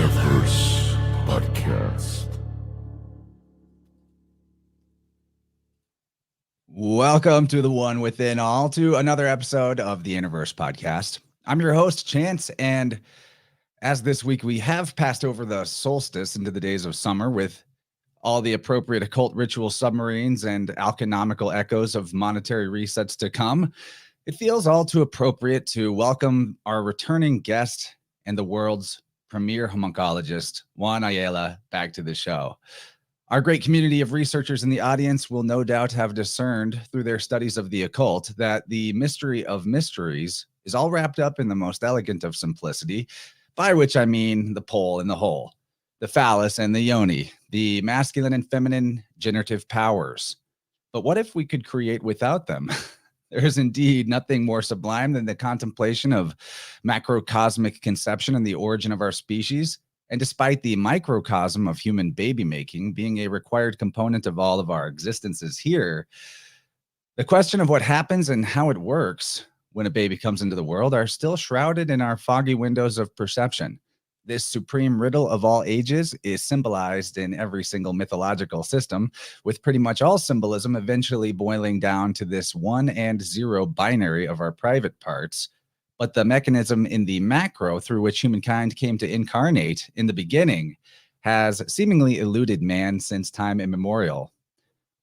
InnerVerse Podcast. Welcome to the One Within All, to another episode of the InnerVerse Podcast. I'm your host, Chance, and as this week we have passed over the solstice into the days of summer with all the appropriate occult ritual submarines and alchemical echoes of monetary resets to come, it feels all too appropriate to welcome our returning guest and the world's premier homunculologist, Juan Ayala, back to the show. Our great community of researchers in the audience will no doubt have discerned through their studies of the occult that the mystery of mysteries is all wrapped up in the most elegant of simplicity, by which I mean the pole and the hole, the phallus and the yoni, the masculine and feminine generative powers. But what if we could create without them? There is indeed nothing more sublime than the contemplation of macrocosmic conception and the origin of our species. And despite the microcosm of human baby making being a required component of all of our existences here, the question of what happens and how it works when a baby comes into the world are still shrouded in our foggy windows of perception. This supreme riddle of all ages is symbolized in every single mythological system, with pretty much all symbolism eventually boiling down to this 1 and 0 binary of our private parts. But the mechanism in the macro through which humankind came to incarnate in the beginning has seemingly eluded man since time immemorial.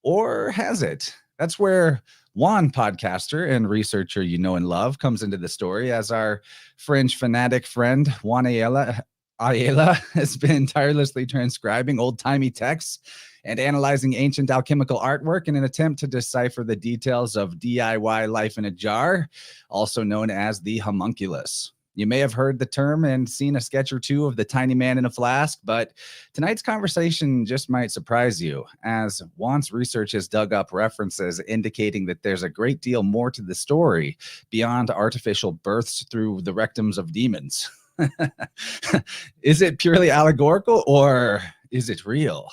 Or has it? That's where Juan, podcaster and researcher you know and love, comes into the story, as our fringe fanatic friend Juan Ayala has been tirelessly transcribing old-timey texts and analyzing ancient alchemical artwork in an attempt to decipher the details of DIY life in a jar, also known as the homunculus. You may have heard the term and seen a sketch or two of the tiny man in a flask, but tonight's conversation just might surprise you, as Juan's research has dug up references indicating that there's a great deal more to the story beyond artificial births through the rectums of demons. Is it purely allegorical, or is it real?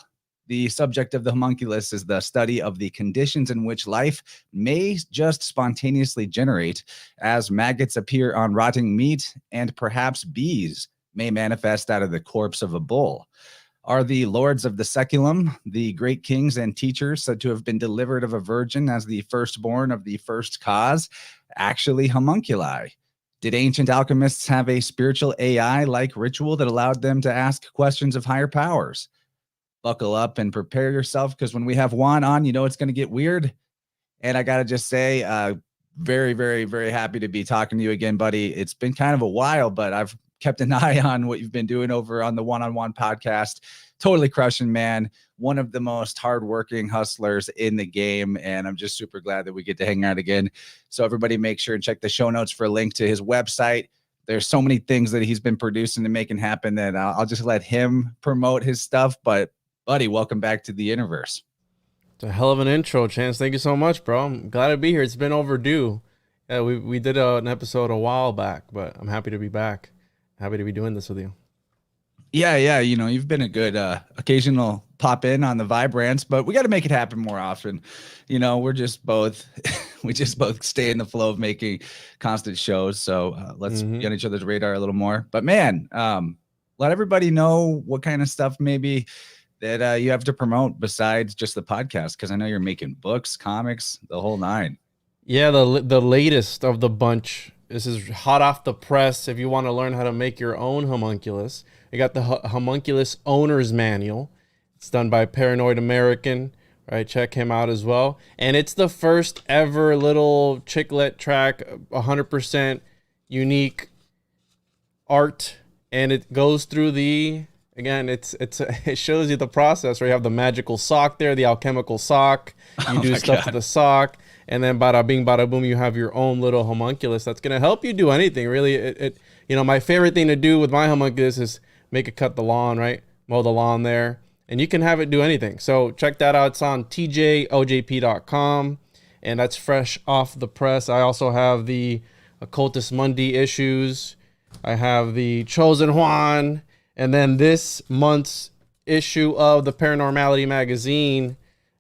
The subject of the homunculus is the study of the conditions in which life may just spontaneously generate, as maggots appear on rotting meat and perhaps bees may manifest out of the corpse of a bull. Are the lords of the seculum, the great kings and teachers said to have been delivered of a virgin as the firstborn of the first cause, actually homunculi? Did ancient alchemists have a spiritual AI-like ritual that allowed them to ask questions of higher powers? Buckle up and prepare yourself, because when we have Juan on, you know it's going to get weird. And I got to just say, very, very, very happy to be talking to you again, buddy. It's been kind of a while, but I've kept an eye on what you've been doing over on the One On One podcast. Totally crushing, man. One of the most hardworking hustlers in the game. And I'm just super glad that we get to hang out again. So everybody make sure and check the show notes for a link to his website. There's so many things that he's been producing and making happen that I'll just let him promote his stuff. But buddy, welcome back to the InnerVerse. It's a hell of an intro, Chance. Thank you so much, bro. I'm glad to be here. It's been overdue. Yeah, we did an episode a while back, but I'm happy to be back. Happy to be doing this with you. Yeah. You know, you've been a good occasional pop in on the Vibrance, but we got to make it happen more often. You know, we just both stay in the flow of making constant shows. So let's be on each other's radar a little more. But man, let everybody know what kind of stuff maybe that you have to promote besides just the podcast, because I know you're making books, comics, the whole nine. Yeah, the latest of the bunch. This is hot off the press. If you want to learn how to make your own homunculus, I got the Homunculus Owner's Manual. It's done by Paranoid American. Right, check him out as well. And it's the first ever little chicklet track, 100% unique art, and it goes through the. Again, it shows you the process where you have the magical sock there, the alchemical sock. You do stuff to the sock, and then bada bing, bada boom, you have your own little homunculus that's gonna help you do anything. Really, my favorite thing to do with my homunculus is make it cut the lawn, right? Mow the lawn there, and you can have it do anything. So check that out. It's on tjojp.com, and that's fresh off the press. I also have the Occultus Mundi issues. I have the Chosen Juan. And then this month's issue of the Paranormality magazine,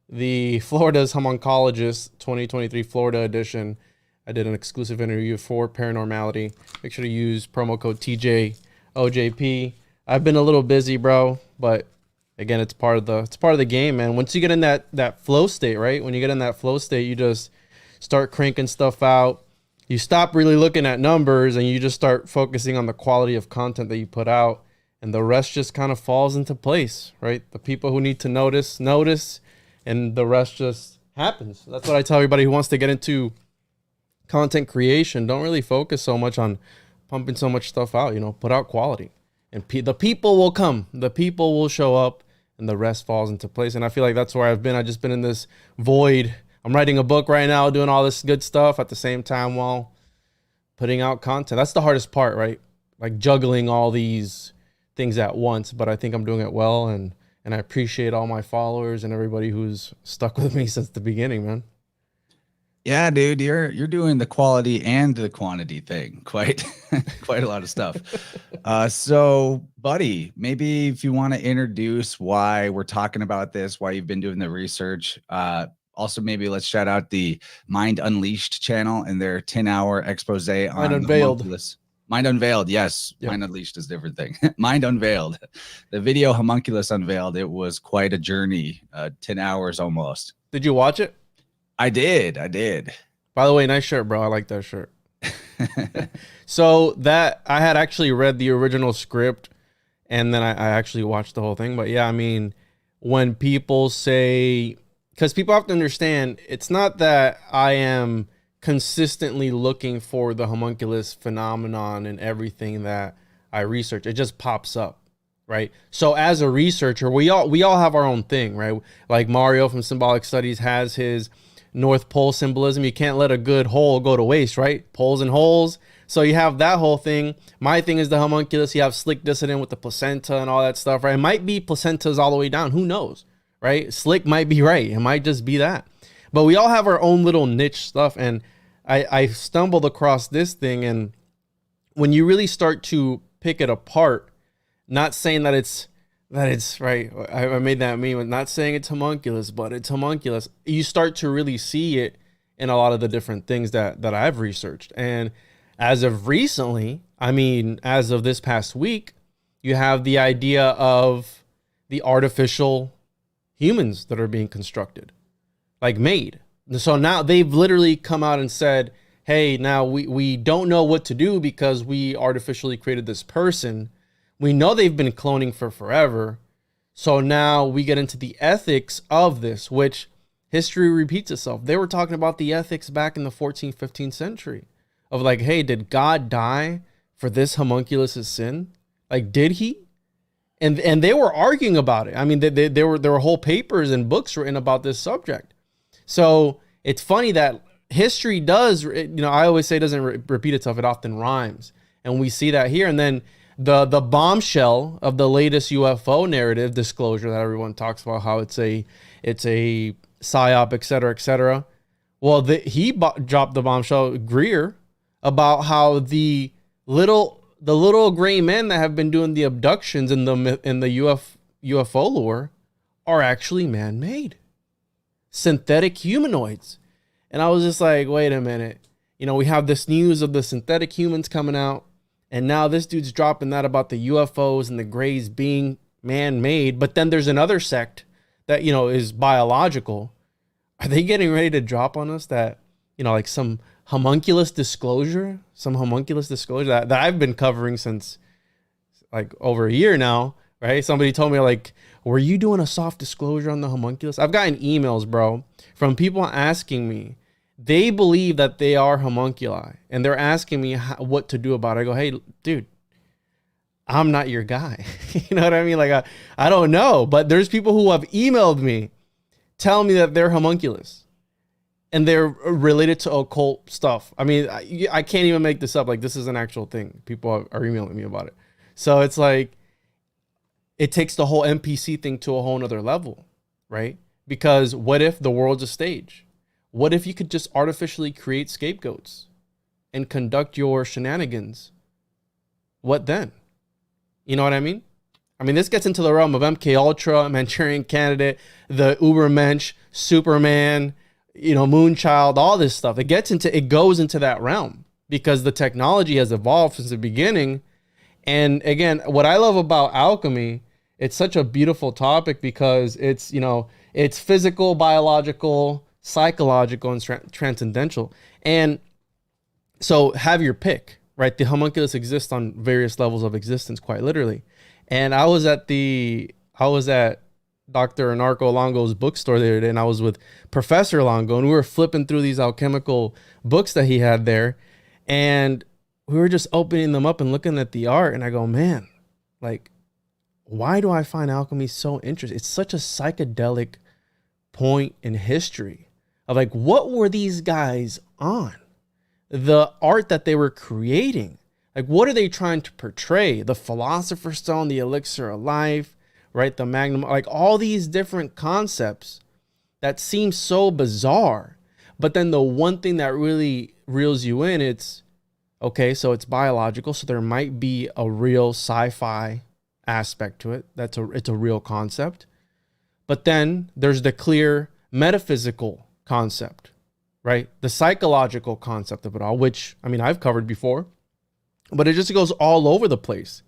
the Florida's Homunculologist 2023 Florida edition. I did an exclusive interview for Paranormality. Make sure to use promo code TJOJP. I've been a little busy, bro, but again, it's part of the game, man. Once you get in that flow state, right? When you get in that flow state, you just start cranking stuff out. You stop really looking at numbers and you just start focusing on the quality of content that you put out, and the rest just kind of falls into place, right? The people who need to notice, and the rest just happens. That's what I tell everybody who wants to get into content creation. Don't really focus so much on pumping so much stuff out, put out quality. And the people will come, the people will show up, and the rest falls into place. And I feel like that's where I've been. I've just been in this void. I'm writing a book right now, doing all this good stuff at the same time while putting out content. That's the hardest part, right? Like juggling all these things at once, but I think I'm doing it well. And I appreciate all my followers and everybody who's stuck with me since the beginning, man. Yeah, dude, you're doing the quality and the quantity thing. Quite a lot of stuff. So, buddy, maybe if you want to introduce why we're talking about this, why you've been doing the research. Also, maybe let's shout out the Mind Unleashed channel and their 10-hour expose on Mind Unveiled. Homunculus. Mind Unveiled, yes. Yep. Mind Unleashed is a different thing. Mind Unveiled. The video Homunculus unveiled, it was quite a journey, 10 hours almost. Did you watch it? I did. By the way, nice shirt, bro. I like that shirt. So that I had actually read the original script and then I actually watched the whole thing. But yeah, I mean, when people say, because people have to understand, it's not that I am consistently looking for the homunculus phenomenon in everything that I research. It just pops up. Right. So as a researcher, we all have our own thing, right? Like Mario from Symbolic Studies has his North Pole symbolism. You can't let a good hole go to waste, right? Poles and holes. So you have that whole thing. My thing is the homunculus. You have slick dissident with the placenta and all that stuff, right? It might be placentas all the way down. Who knows, right? Slick might be right. It might just be that. But we all have our own little niche stuff. And I stumbled across this thing. And when you really start to pick it apart, not saying that it's right. I made that meme. Not saying it's homunculus, but it's homunculus. You start to really see it in a lot of the different things that I've researched. And as of recently, I mean, as of this past week, you have the idea of the artificial humans that are being constructed, like made. So now they've literally come out and said, hey, now we don't know what to do because we artificially created this person. We know they've been cloning for forever. So now we get into the ethics of this, which history repeats itself. They were talking about the ethics back in the 14th, 15th century of like, hey, did God die for this homunculus' sin? Like, did he? And they were arguing about it. I mean, there were whole papers and books written about this subject. So it's funny that history does, I always say it doesn't repeat itself. It often rhymes. And we see that here. And then the bombshell of the latest UFO narrative disclosure that everyone talks about, how it's a psyop, et cetera, et cetera. Well, he dropped the bombshell, Greer, about how the little gray men that have been doing the abductions in the UFO lore are actually man-made, synthetic humanoids. And I was just like, wait a minute. We have this news of the synthetic humans coming out. And now this dude's dropping that about the UFOs and the grays being man-made. But then there's another sect that, is biological. Are they getting ready to drop on us that, like some homunculus disclosure that I've been covering since like over a year now, right? Somebody told me like, were you doing a soft disclosure on the homunculus? I've gotten emails, bro, from people asking me, they believe that they are homunculi and they're asking me what to do about it. I go, hey, dude, I'm not your guy. You know what I mean? Like, I don't know, but there's people who have emailed me telling me that they're homunculus and they're related to occult stuff. I mean, I can't even make this up. Like, this is an actual thing. People are emailing me about it. So it's like, it takes the whole NPC thing to a whole nother level, right? Because what if the world's a stage? What if you could just artificially create scapegoats and conduct your shenanigans? What then? You know what I mean? I mean, this gets into the realm of MK Ultra, Manchurian Candidate, the Ubermensch, Superman, Moonchild, all this stuff. It goes into that realm because the technology has evolved since the beginning. And again, what I love about alchemy, it's such a beautiful topic because it's, it's physical, biological, psychological, and transcendental. And so have your pick, right? The homunculus exists on various levels of existence, quite literally. And I was at Dr. Anarco Longo's bookstore the other day, and I was with Professor Longo, and we were flipping through these alchemical books that he had there. And we were just opening them up and looking at the art. And I go, man, like, why do I find alchemy so interesting? It's such a psychedelic point in history of like, what were these guys on? The art that they were creating. Like, what are they trying to portray? The Philosopher's Stone, the Elixir of Life, right? The Magnum, like all these different concepts that seem so bizarre. But then the one thing that really reels you in, it's, okay, so it's biological. So there might be a real sci-fi aspect to it. It's a real concept. But then there's the clear metaphysical concept, right? The psychological concept of it all, which, I mean, I've covered before, but it just goes all over the place.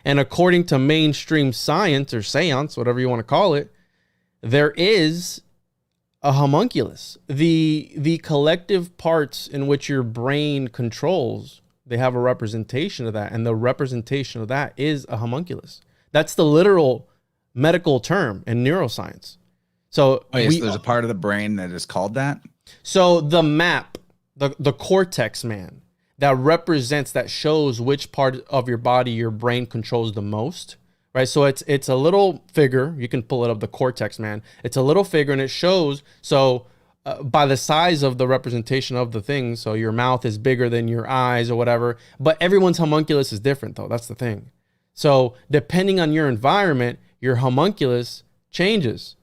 And according to mainstream science or seance, whatever you want to call it, there is a homunculus. The collective parts in which your brain controls, they have a representation of that. And the representation of that is a homunculus. That's the literal medical term in neuroscience. So, so there's a part of the brain that is called that? So the map, the cortex, man, that represents, that shows which part of your body your brain controls the most, right? So it's a little figure. You can pull it up, the cortex, man. It's a little figure, and it shows, so by the size of the representation of the thing, so your mouth is bigger than your eyes or whatever, but everyone's homunculus is different, though. That's the thing. So depending on your environment, your homunculus changes.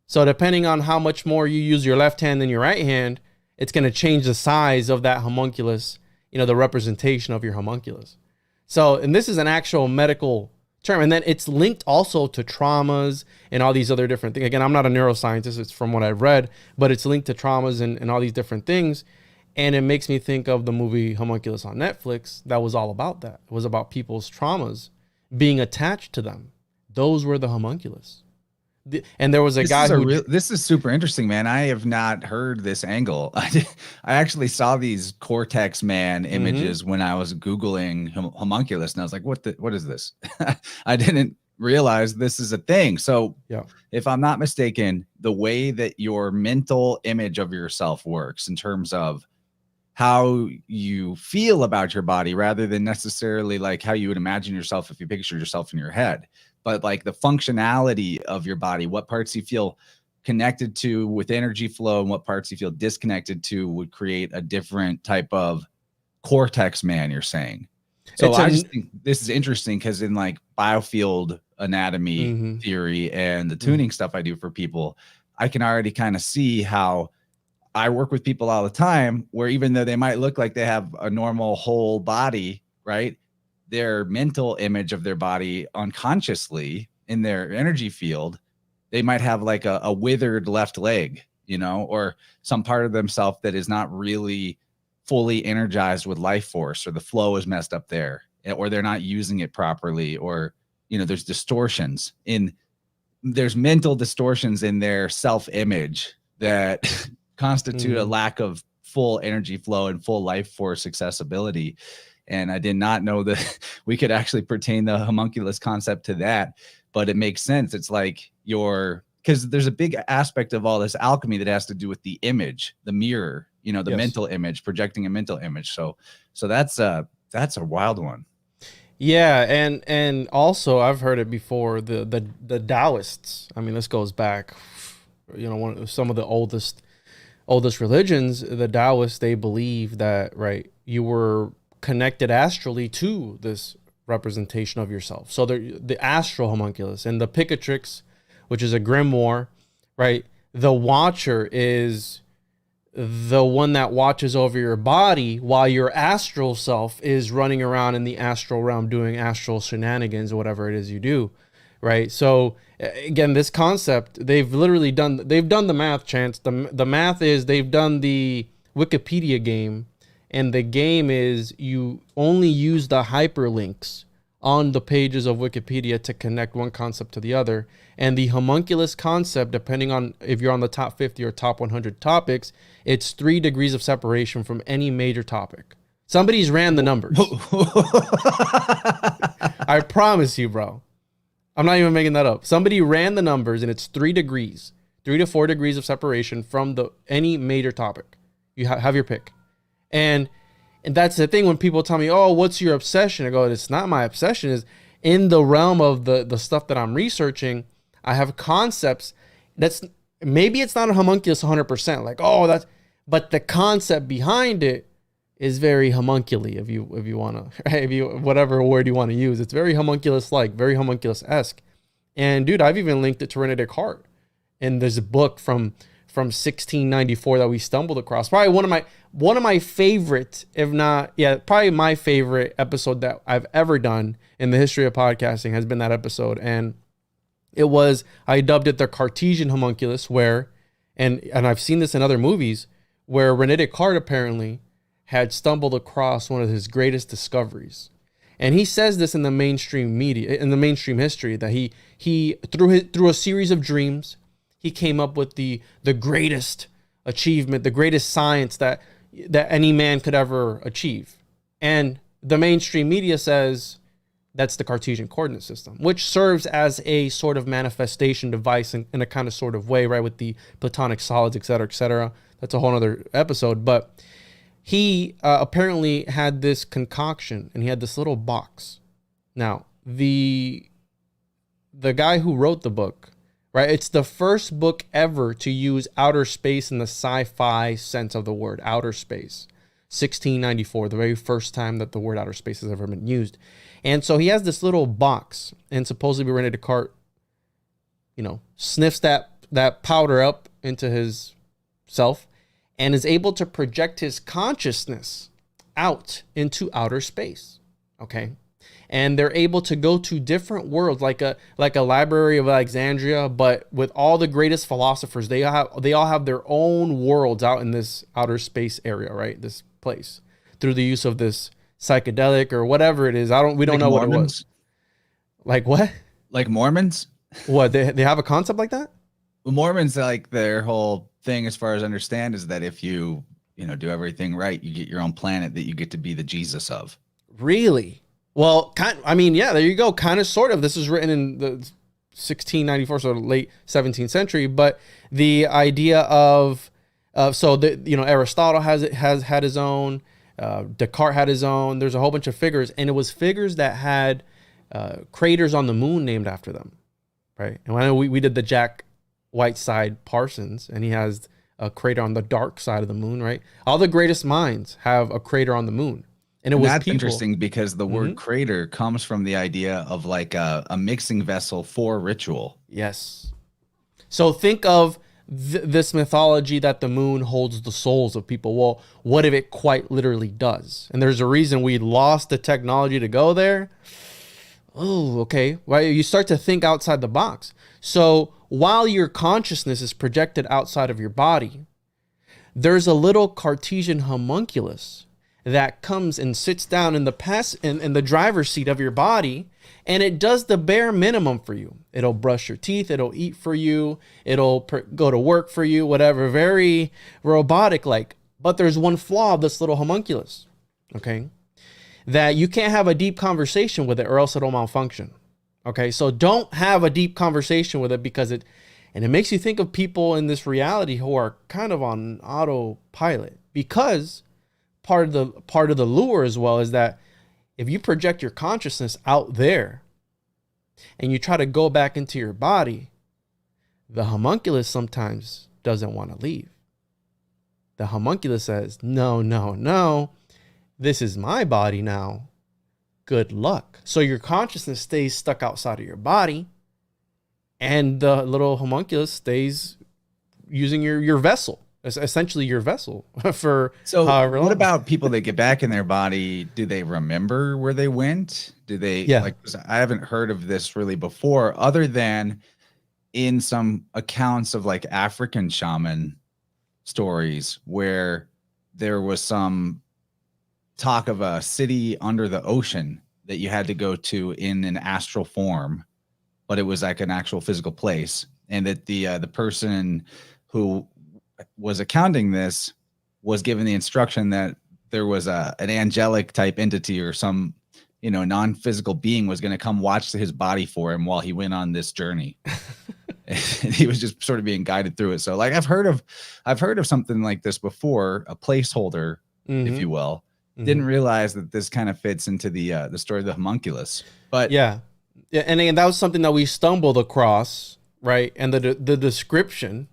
So depending on how much more you use your left hand than your right hand, it's going to change the size of that homunculus, the representation of your homunculus. So, and this is an actual medical term. And then it's linked also to traumas and all these other different things. Again, I'm not a neuroscientist, it's from what I've read, but it's linked to traumas and all these different things. And it makes me think of the movie Homunculus on Netflix. That was all about that. It was about people's traumas being attached to them. Those were the homunculus. And there was a guy who... This is super interesting, man. I have not heard this angle. I actually saw these Cortex Man images when I was Googling homunculus, and I was like, what is this? I didn't realize this is a thing. So if I'm not mistaken, the way that your mental image of yourself works in terms of how you feel about your body, rather than necessarily like how you would imagine yourself if you picture yourself in your head, but like the functionality of your body, what parts you feel connected to with energy flow and what parts you feel disconnected to, would create a different type of cortex man, you're saying. So I just think this is interesting because in like biofield anatomy theory and the tuning stuff I do for people, I can already kind of see how I work with people all the time where even though they might look like they have a normal whole body, right? Their mental image of their body unconsciously in their energy field, they might have like a withered left leg, or some part of themselves that is not really fully energized with life force, or the flow is messed up there, or they're not using it properly, or, there's distortions there's mental distortions in their self-image that constitute a lack of full energy flow and full life force accessibility. And I did not know that we could actually pertain the homunculus concept to that, but it makes sense. It's like because there's a big aspect of all this alchemy that has to do with the image, the mirror, the mental image, projecting a mental image. So that's a wild one. Yeah. And also I've heard it before, the Taoists. I mean, this goes back, some of the oldest religions, the Taoists, they believe that, right, you were connected astrally to this representation of yourself. So the astral homunculus and the Picatrix, which is a grimoire, right? The watcher is the one that watches over your body while your astral self is running around in the astral realm doing astral shenanigans or whatever it is you do, right? So again, this concept, they've done the math, Chance. The math is they've done the Wikipedia game, And the game is you only use the hyperlinks on the pages of Wikipedia to connect one concept to the other. And the homunculus concept, depending on if you're on the top 50 or top 100 topics, it's 3 degrees of separation from any major topic. Somebody's ran the numbers. I promise you, bro. I'm not even making that up. Somebody ran the numbers, and it's 3 degrees, 3 to 4 degrees of separation from any major topic. You have your pick. And that's the thing when people tell me, oh, what's your obsession? I go, it's not my obsession. Is in the realm of the stuff that I'm researching, I have concepts that's, maybe it's not a homunculus 100%, like, oh, that's, but the concept behind it is very homunculy, if you want to, if you, whatever word you want to use. It's very homunculus-like, very homunculus-esque. And dude, I've even linked it to René Descartes. And there's a book from 1694 that we stumbled across. Probably one of my favorite, if not, yeah, probably my favorite episode that I've ever done in the history of podcasting has been that episode. And it was, I dubbed it the Cartesian homunculus, where, and I've seen this in other movies, where René Descartes apparently had stumbled across one of his greatest discoveries. And he says this in the mainstream media, in the mainstream history, that he through a series of dreams, he came up with the greatest achievement, the greatest science that any man could ever achieve. And the mainstream media says that's the Cartesian coordinate system, which serves as a sort of manifestation device in a kind of sort of way, right? With the Platonic solids, et cetera, et cetera. That's a whole other episode. But he apparently had this concoction, and he had this little box. Now, the guy who wrote the book, right? It's the first book ever to use outer space in the sci-fi sense of the word, outer space. 1694, the very first time that the word outer space has ever been used. And so he has this little box, and supposedly René Descartes, sniffs that powder up into his self and is able to project his consciousness out into outer space. Okay. And they're able to go to different worlds, like a Library of Alexandria, but with all the greatest philosophers. They all have their own worlds out in this outer space area, right? This place, through the use of this psychedelic or whatever it is. We don't know Mormons? What it was. Like what? Like Mormons? What, they have a concept like that? Mormons, like, their whole thing, as far as I understand, is that if you do everything right, you get your own planet that you get to be the Jesus of. Really? Well, yeah, there you go. Kind of, sort of. This is written in the 1694, so late 17th century. But the idea of, Aristotle has had his own. Descartes had his own. There's a whole bunch of figures, and it was figures that had craters on the moon named after them, right? And I know we did the Jack Whiteside Parsons, and he has a crater on the dark side of the moon, right? All the greatest minds have a crater on the moon. And that's interesting because the word crater comes from the idea of like a mixing vessel for ritual. Yes. So think of this mythology that the moon holds the souls of people. Well, what if it quite literally does? And there's a reason we lost the technology to go there. Oh, okay. Well, you start to think outside the box. So while your consciousness is projected outside of your body, there's a little Cartesian homunculus that comes and sits down in the driver's seat of your body, and it does the bare minimum for you. It'll brush your teeth, it'll eat for you, it'll go to work for you, whatever, very robotic like. But there's one flaw of this little homunculus, okay? That you can't have a deep conversation with it or else it'll malfunction. Okay, so don't have a deep conversation with it, because it makes you think of people in this reality who are kind of on autopilot, because part of the lure as well is that if you project your consciousness out there and you try to go back into your body, the homunculus sometimes doesn't want to leave. The homunculus says, no, this is my body now. Good luck. So your consciousness stays stuck outside of your body, and the little homunculus stays using your vessel. Essentially your vessel for. So what about people that get back in their body? Do they remember where they went? Do they? Yeah. Like, I haven't heard of this really before, other than in some accounts of like African shaman stories where there was some talk of a city under the ocean that you had to go to in an astral form, but it was like an actual physical place, and that the person who was accounting this was given the instruction that there was an angelic type entity or some, non-physical being was going to come watch his body for him while he went on this journey. And he was just sort of being guided through it. So like I've heard of something like this before, a placeholder, if you will. Didn't realize that this kind of fits into the story of the homunculus. But yeah. And again, that was something that we stumbled across, right? And the description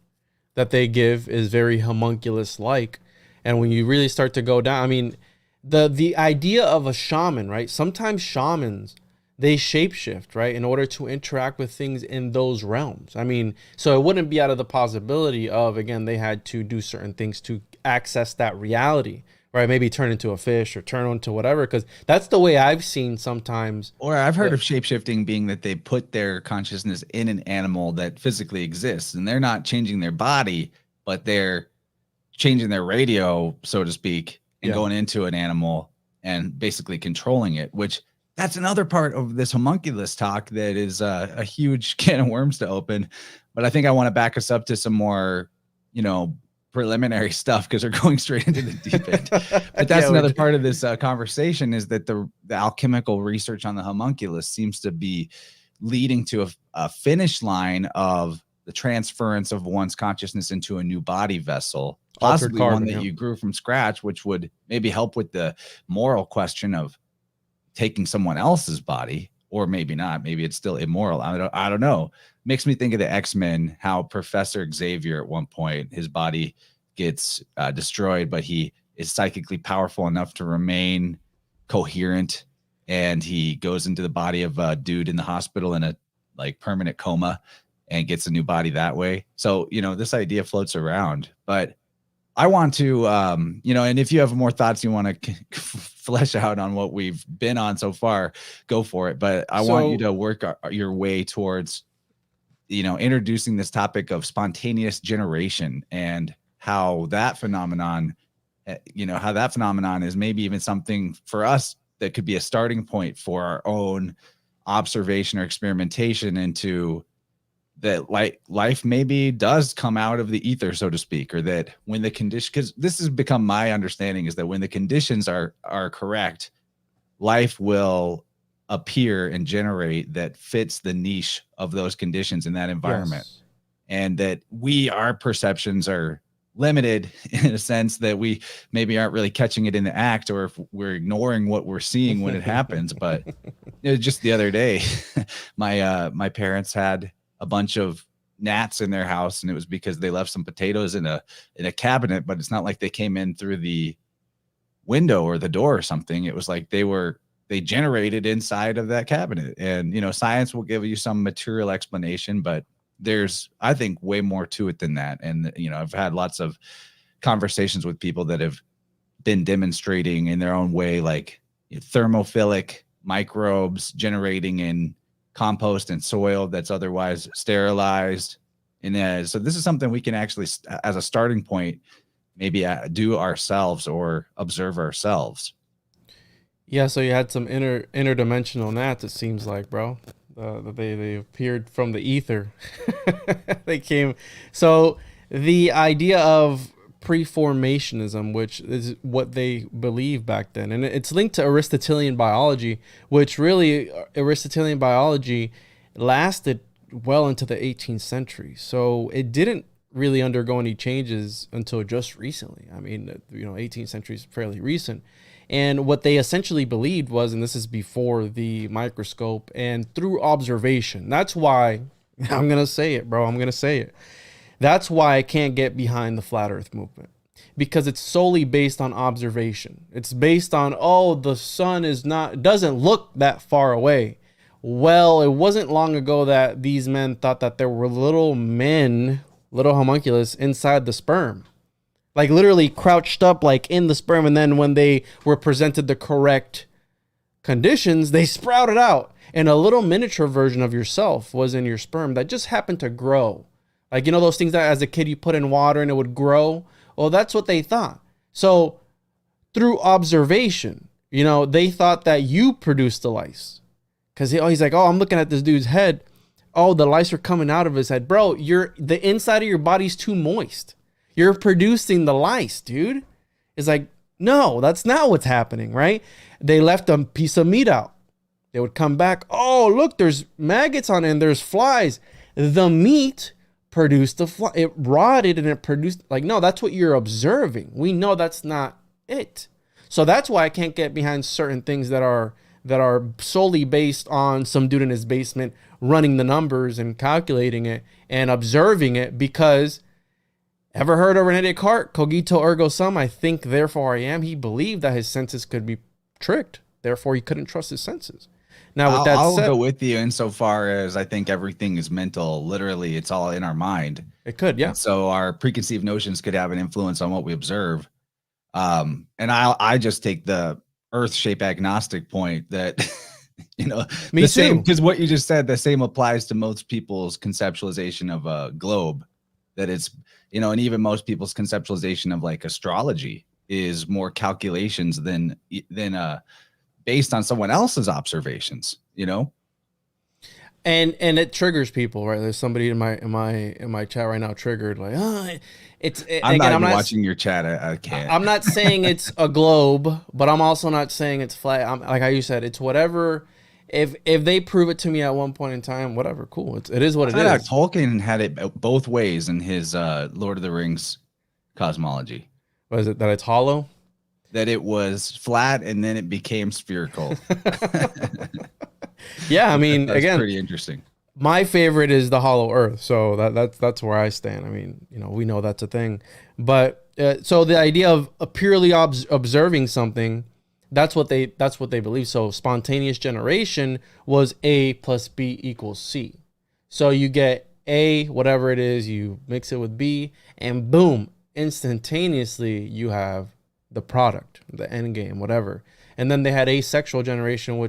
that they give is very homunculus like. And when you really start to go down, I mean, the idea of a shaman, right? Sometimes shamans, they shapeshift, right, in order to interact with things in those realms. I mean, so it wouldn't be out of the possibility of, again, they had to do certain things to access that reality, right? Maybe turn into a fish or turn into whatever, because that's the way I've seen sometimes. Or I've heard of shapeshifting being that they put their consciousness in an animal that physically exists, and they're not changing their body, but they're changing their radio, so to speak, and going into an animal and basically controlling it, which that's another part of this homunculus talk that is a huge can of worms to open. But I think I want to back us up to some more, preliminary stuff, because we're going straight into the deep end. But that's another part of this conversation, is that the alchemical research on the homunculus seems to be leading to a finish line of the transference of one's consciousness into a new body vessel, possibly one that you grew from scratch, which would maybe help with the moral question of taking someone else's body, or maybe not. Maybe it's still immoral. I don't know. Makes me think of the X-Men, how Professor Xavier at one point, his body gets destroyed, but he is psychically powerful enough to remain coherent, and he goes into the body of a dude in the hospital in a like permanent coma and gets a new body that way. So, this idea floats around, but I want to, and if you have more thoughts you want to flesh out on what we've been on so far, go for it. But I want you to work your way towards, introducing this topic of spontaneous generation and how that phenomenon, is maybe even something for us that could be a starting point for our own observation or experimentation into that life maybe does come out of the ether, so to speak, or that when the condition, because this has become my understanding, is that when the conditions are correct, life will appear and generate that fits the niche of those conditions in that environment. Yes. And that our perceptions are limited in a sense that we maybe aren't really catching it in the act, or if we're ignoring what we're seeing when it happens. But just the other day, my parents had a bunch of gnats in their house, and it was because they left some potatoes in a cabinet, but it's not like they came in through the window or the door or something. It was like they generated inside of that cabinet. And, science will give you some material explanation, but there's, I think, way more to it than that. And, I've had lots of conversations with people that have been demonstrating in their own way, like thermophilic microbes generating in compost and soil that's otherwise sterilized. And so this is something we can actually, as a starting point, maybe do ourselves or observe ourselves. Yeah, so you had some interdimensional gnats, it seems like, bro. They appeared from the ether. They came. So the idea of preformationism, which is what they believe back then, and it's linked to Aristotelian biology, which really Aristotelian biology lasted well into the 18th century. So it didn't really undergo any changes until just recently. I mean, 18th century is fairly recent. And what they essentially believed was, and this is before the microscope and through observation. That's why I'm going to say it, bro. I'm going to say it. That's why I can't get behind the flat earth movement, because it's solely based on observation. It's based on, the sun doesn't look that far away. Well, it wasn't long ago that these men thought that there were little homunculus inside the sperm, like literally crouched up like in the sperm. And then when they were presented the correct conditions, they sprouted out, and a little miniature version of yourself was in your sperm that just happened to grow. Like, those things that as a kid you put in water and it would grow. Well, that's what they thought. So through observation. You know, they thought that you produced the lice. Because he's like, oh, I'm looking at this dude's head. Oh, the lice are coming out of his head. Bro, the inside of your body's too moist. You're producing the lice, dude. It's like, no, that's not what's happening, right? They left a piece of meat out. They would come back. Oh, look, there's maggots on it and there's flies. The meat produced the fly. It rotted and it produced, like, no, that's what you're observing. We know that's not it. So that's why I can't get behind certain things that are solely based on some dude in his basement running the numbers and calculating it and observing it. Because ever heard of Rene Descartes, cogito ergo sum, I think therefore I am? He believed that his senses could be tricked, therefore he couldn't trust his senses. Now with that I'll said, go with you insofar as I think everything is mental. Literally, it's all in our mind. it could, yeah. And so our preconceived notions could have an influence on what we observe. And I just take the earth shape agnostic point that, Me the too. same, because what you just said, the same applies to most people's conceptualization of a globe, that it's, and even most people's conceptualization of like astrology is more calculations than based on someone else's observations, And it triggers people, right? There's somebody in my chat right now triggered, like, I'm not watching your chat. I can't. I'm not saying it's a globe, but I'm also not saying it's flat. Like how you said, it's whatever. If they prove it to me at one point in time, whatever, cool. It is what it is. Tolkien had it both ways in his Lord of the Rings cosmology. What is it, that it's hollow? That it was flat and then it became spherical. Yeah, I mean, that's again, pretty interesting. My favorite is the hollow earth, so that's where I stand. I mean, we know that's a thing, but so the idea of purely observing something, that's what they believe. So spontaneous generation was A plus B equals C. So you get A, whatever it is, you mix it with B, and boom, instantaneously you have the product, the end game, whatever. And then they had asexual generation,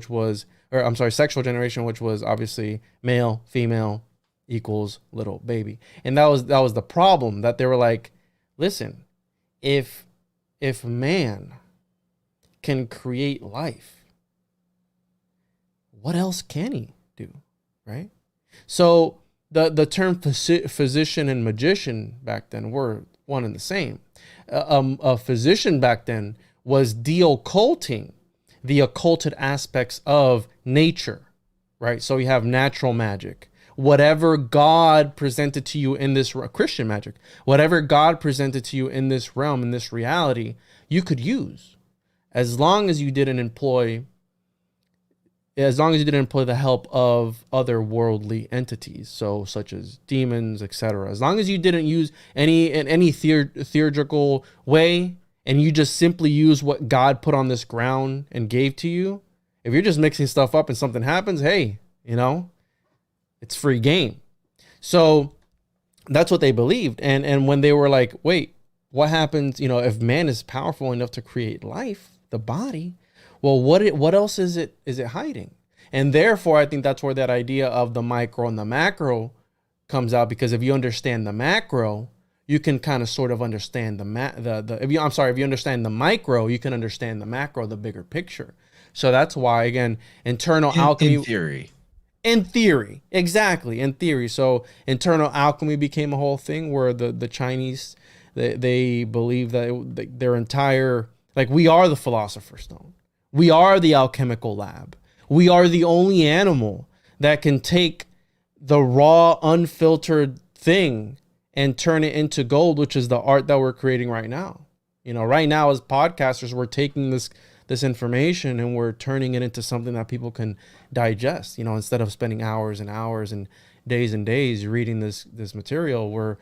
sexual generation, which was obviously male, female equals little baby. And that was the problem, that they were like, listen, if man can create life, what else can he do, right? So the term physician and magician back then were one and the same. A physician back then was de-occulting the occulted aspects of nature, right? So you have natural magic. Whatever God presented to you in this Christian magic, whatever God presented to you in this realm, in this reality, you could use, as long as you didn't employ the help of otherworldly entities, so such as demons, etc. As long as you didn't use any theurgical way, and you just simply use what God put on this ground and gave to you. If you're just mixing stuff up and something happens, hey, it's free game. So that's what they believed. And when they were like, wait, what happens, if man is powerful enough to create life, the body, well, what else is it hiding? And therefore, I think that's where that idea of the micro and the macro comes out, because if you understand the macro, you can kind of sort of understand if you understand the micro, you can understand the macro, the bigger picture. So that's why, again, internal alchemy. In theory, exactly, in theory. So internal alchemy became a whole thing where the Chinese, they believe that their entire, like, we are the philosopher's stone. We are the alchemical lab. We are the only animal that can take the raw, unfiltered thing and turn it into gold, which is the art that we're creating right now. Right now as podcasters, we're taking this information and we're turning it into something that people can digest. Instead of spending hours and hours and days reading this material, we're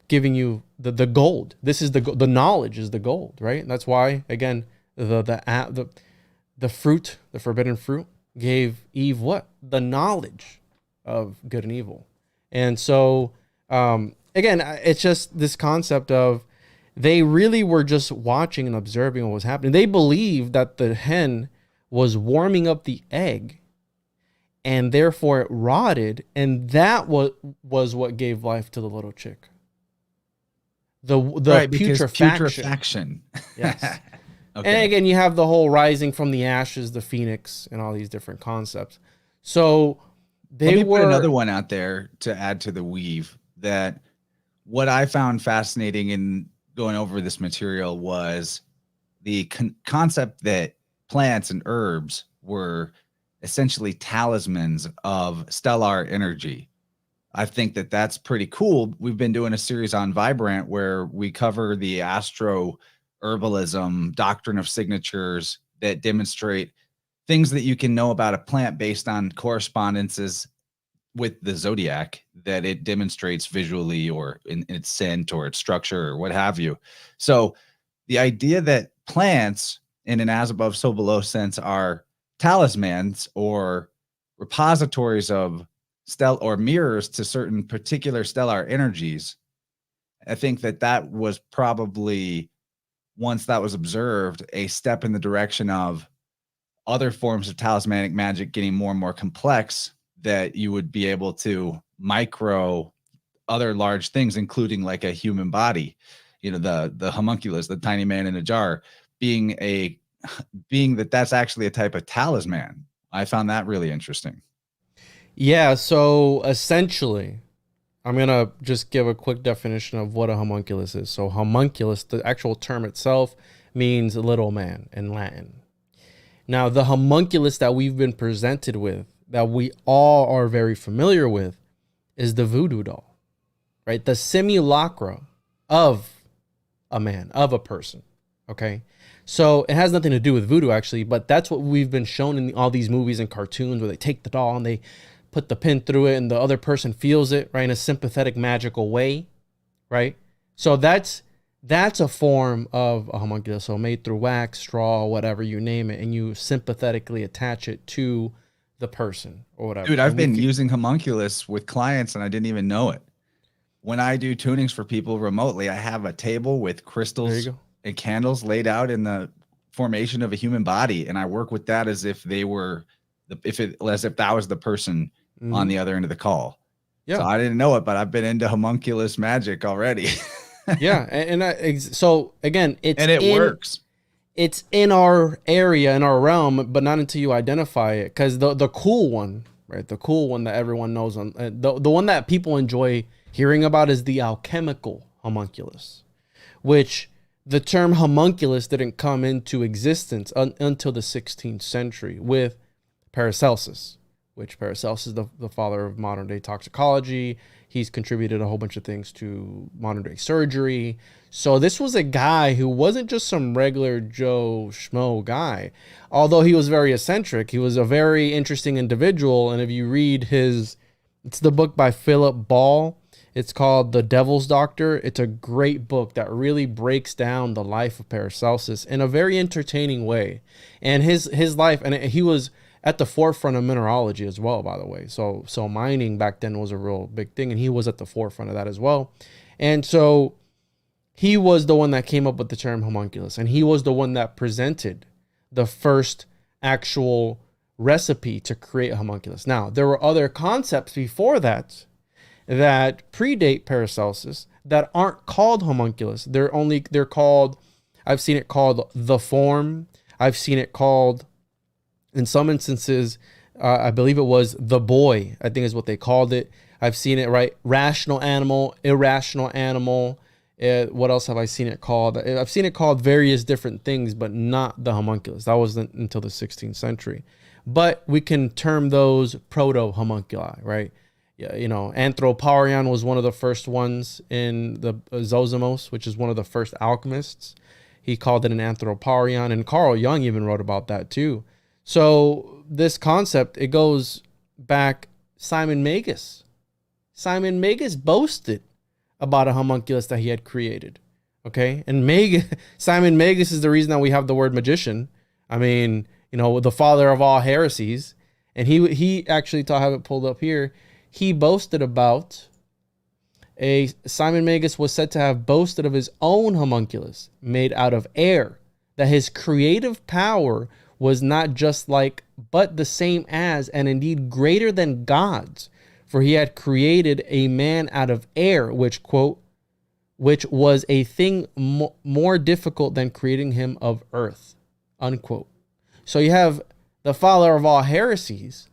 giving you the gold. This is the knowledge is the gold, right? And that's why, again, the fruit, the forbidden fruit, gave Eve what? The knowledge of good and evil. And so, again, it's just this concept of, they really were just watching and observing what was happening. They believed that the hen was warming up the egg, and therefore it rotted, and that was what gave life to the little chick. The right, putrefaction. putrefaction. Yes. And again, you have the whole rising from the ashes, the phoenix, and all these different concepts. So Let me put another one out there to add to the weave, that what I found fascinating in going over this material was the concept that plants and herbs were essentially talismans of stellar energy. I think that that's pretty cool. We've been doing a series on Vibrant where we cover the astro herbalism doctrine of signatures that demonstrate things that you can know about a plant based on correspondences with the zodiac that it demonstrates visually or in its scent or its structure or what have you. So the idea that plants in an as above, so below sense are talismans or repositories of or mirrors to certain particular stellar energies. I think that that was probably, once that was observed, a step in the direction of other forms of talismanic magic getting more and more complex, that you would be able to micro other large things, including like a human body, the homunculus, the tiny man in a jar, being that's actually a type of talisman. I found that really interesting. Yeah, so essentially, I'm going to just give a quick definition of what a homunculus is. So homunculus, the actual term itself, means little man in Latin. Now, the homunculus that we've been presented with, that we all are very familiar with, is the voodoo doll, right? The simulacra of a man, of a person, okay? So it has nothing to do with voodoo, actually, but that's what we've been shown in all these movies and cartoons where they take the doll and they put the pin through it and the other person feels it, right, in a sympathetic, magical way, right? So that's a form of a homunculus, so made through wax, straw, whatever, you name it, and you sympathetically attach it to the person or whatever. Dude, I've been using homunculus with clients and I didn't even know it. When I do tunings for people remotely, I have a table with crystals and candles laid out in the formation of a human body, and I work with that as if they were as if that was the person on the other end of the call. Yeah. So I didn't know it, but I've been into homunculus magic already. Yeah, so again, it works. It's in our area, in our realm, but not until you identify it. Because the cool one, right? The cool one that everyone knows, the one that people enjoy hearing about is the alchemical homunculus, which the term homunculus didn't come into existence until the 16th century with Paracelsus, which Paracelsus is the father of modern day toxicology. He's contributed a whole bunch of things to modern day surgery. So this was a guy who wasn't just some regular Joe Schmo guy. Although he was very eccentric, he was a very interesting individual. And if you read it's the book by Philip Ball. It's called The Devil's Doctor. It's a great book that really breaks down the life of Paracelsus in a very entertaining way. And his life, and he was at the forefront of mineralogy as well, by the way. So mining back then was a real big thing, and he was at the forefront of that as well. And so he was the one that came up with the term homunculus, and he was the one that presented the first actual recipe to create a homunculus. Now, there were other concepts before that predate Paracelsus that aren't called homunculus. They're called, I've seen it called the form. I've seen it called, in some instances, I believe it was the boy, I think is what they called it. I've seen it, right? Rational animal, irrational animal. What else have I seen it called? I've seen it called various different things, but not the homunculus. That wasn't until the 16th century. But we can term those proto-homunculi, right? Yeah, Anthroparion was one of the first ones in the Zosimus, which is one of the first alchemists. He called it an Anthroparion, and Carl Jung even wrote about that too. So this concept, it goes back Simon Magus. Simon Magus boasted about a homunculus that he had created. Okay? And Simon Magus is the reason that we have the word magician. I mean, the father of all heresies. And he actually, to have it pulled up here, he boasted about Simon Magus was said to have boasted of his own homunculus made out of air, that his creative power was not just like, but the same as, and indeed greater than God's, for he had created a man out of air, which, quote, which was a thing more difficult than creating him of earth, unquote. So you have the father of all heresies,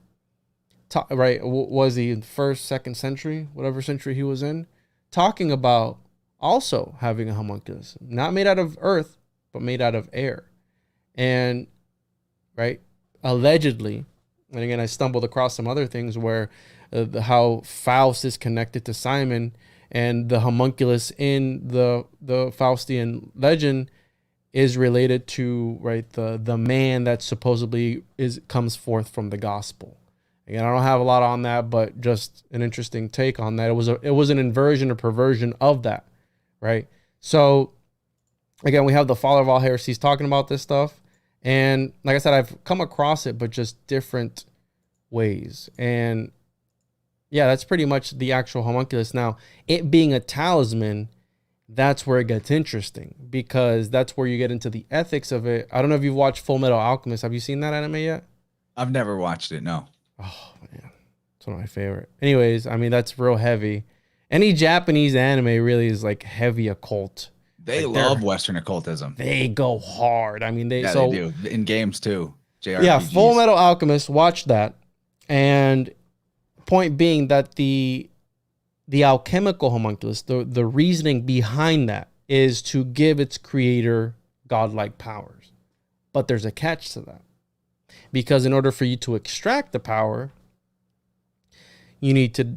right? Was he in first, second century, whatever century he was in, talking about also having a homunculus, not made out of earth, but made out of air. And, right, allegedly, and again, I stumbled across some other things where how Faust is connected to Simon, and the homunculus in the Faustian legend is related to, right, the man that supposedly comes forth from the gospel. Again, I don't have a lot on that, but just an interesting take on that. It was an inversion or perversion of that, right? So again, we have the father of all heresies talking about this stuff. And like I said, I've come across it, but just different ways. And yeah, that's pretty much the actual homunculus. Now, it being a talisman, that's where it gets interesting, because that's where you get into the ethics of it. I don't know if you've watched Full Metal Alchemist. Have you seen that anime yet? I've never watched it, no. Oh, man. It's one of my favorite. Anyways, I mean, that's real heavy. Any Japanese anime really is like heavy occult. They love Western occultism. They go hard. I mean, they do. In games too. JRPGs. Yeah, Full Metal Alchemist, watch that. And point being that the alchemical homunculus, the reasoning behind that is to give its creator godlike powers. But there's a catch to that. Because in order for you to extract the power, you need to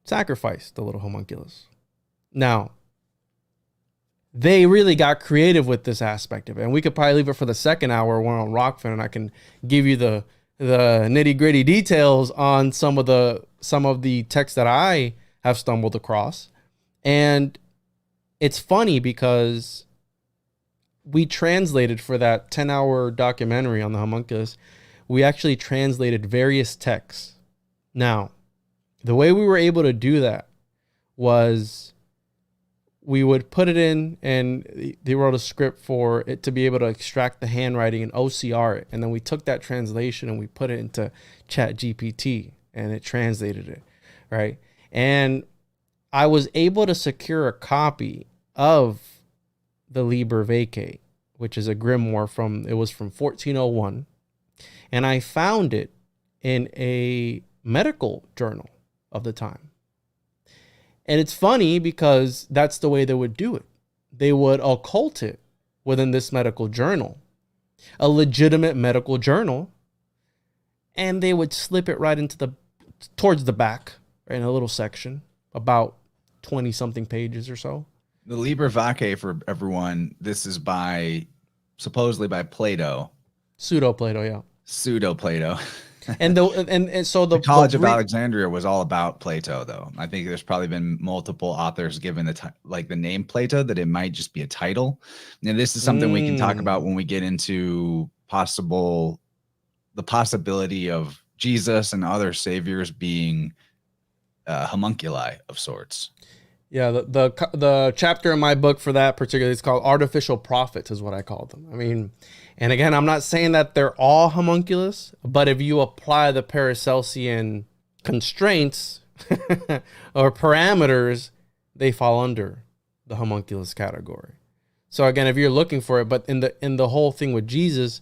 sacrifice the little homunculus. Now, they really got creative with this aspect of it. And we could probably leave it for the second hour when we're on Rockfin, and I can give you the nitty-gritty details on some of the texts that I have stumbled across. And it's funny because we translated for that 10-hour documentary on the homunculus, we actually translated various texts. Now, the way we were able to do that was we would put it in, and they wrote a script for it to be able to extract the handwriting and OCR it. And then we took that translation and we put it into ChatGPT, and it translated it, right? And I was able to secure a copy of the Liber Vacate, which is a grimoire from 1401. And I found it in a medical journal of the time. And it's funny because that's the way they would do it. They would occult it within this medical journal, a legitimate medical journal, and they would slip it right into towards the back, right, in a little section, about 20 something pages or so. The Liber Vacate, for everyone, this is supposedly by Plato. Pseudo-Plato, yeah. Pseudo-Plato. And so the College of Alexandria was all about Plato, though. I think there's probably been multiple authors given the name Plato, that it might just be a title. And this is something we can talk about when we get into the possibility of Jesus and other saviors being homunculi of sorts. Yeah, the chapter in my book for that particularly is called Artificial Prophets, is what I call them. I mean, and again, I'm not saying that they're all homunculus, but if you apply the Paracelsian constraints or parameters, they fall under the homunculus category. So again, if you're looking for it, but in the whole thing with Jesus,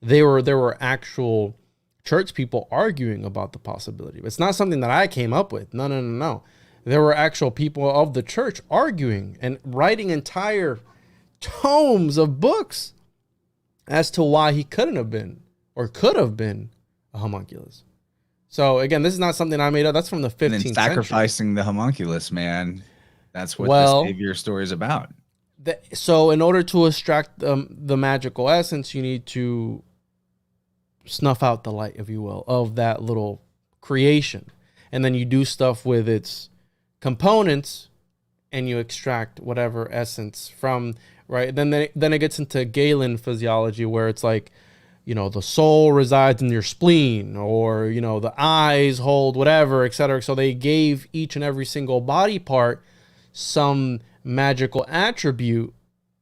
there were actual church people arguing about the possibility. It's not something that I came up with. No. There were actual people of the church arguing and writing entire tomes of books as to why he couldn't have been or could have been a homunculus. So again, this is not something I made up. That's from the 15th century. And then sacrificing the homunculus, man. That's what the savior story is about. So in order to extract the magical essence, you need to snuff out the light, if you will, of that little creation. And then you do stuff with its components and you extract whatever essence from, right? Then it gets into Galen physiology, where it's like, the soul resides in your spleen, or, the eyes hold whatever, etc. So they gave each and every single body part some magical attribute,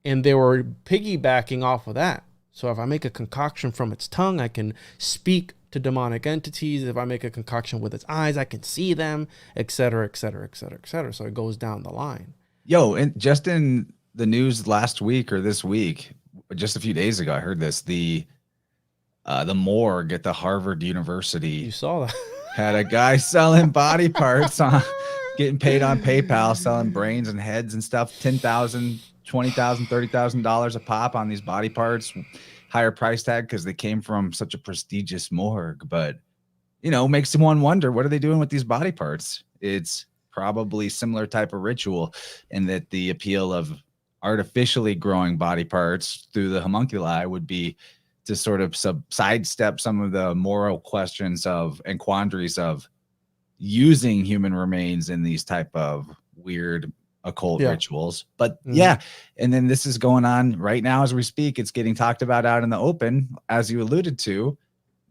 and they were piggybacking off of that. So if I make a concoction from its tongue, I can speak to demonic entities. If I make a concoction with its eyes, I can see them, etc., etc., etc., etc. So it goes down the line. Yo, and just in the news last week or this week, just a few days ago, I heard this. The morgue at the Harvard University. You saw that. Had a guy selling body parts on getting paid on PayPal, selling brains and heads and stuff, $10,000, $20,000, $30,000 a pop on these body parts, higher price tag because they came from such a prestigious morgue. But, makes one wonder, what are they doing with these body parts? It's probably similar type of ritual, and that the appeal of artificially growing body parts through the homunculi would be to sort of sidestep some of the moral questions and quandaries of using human remains in these type of weird occult rituals. But and then this is going on right now as we speak. It's getting talked about out in the open, as you alluded to,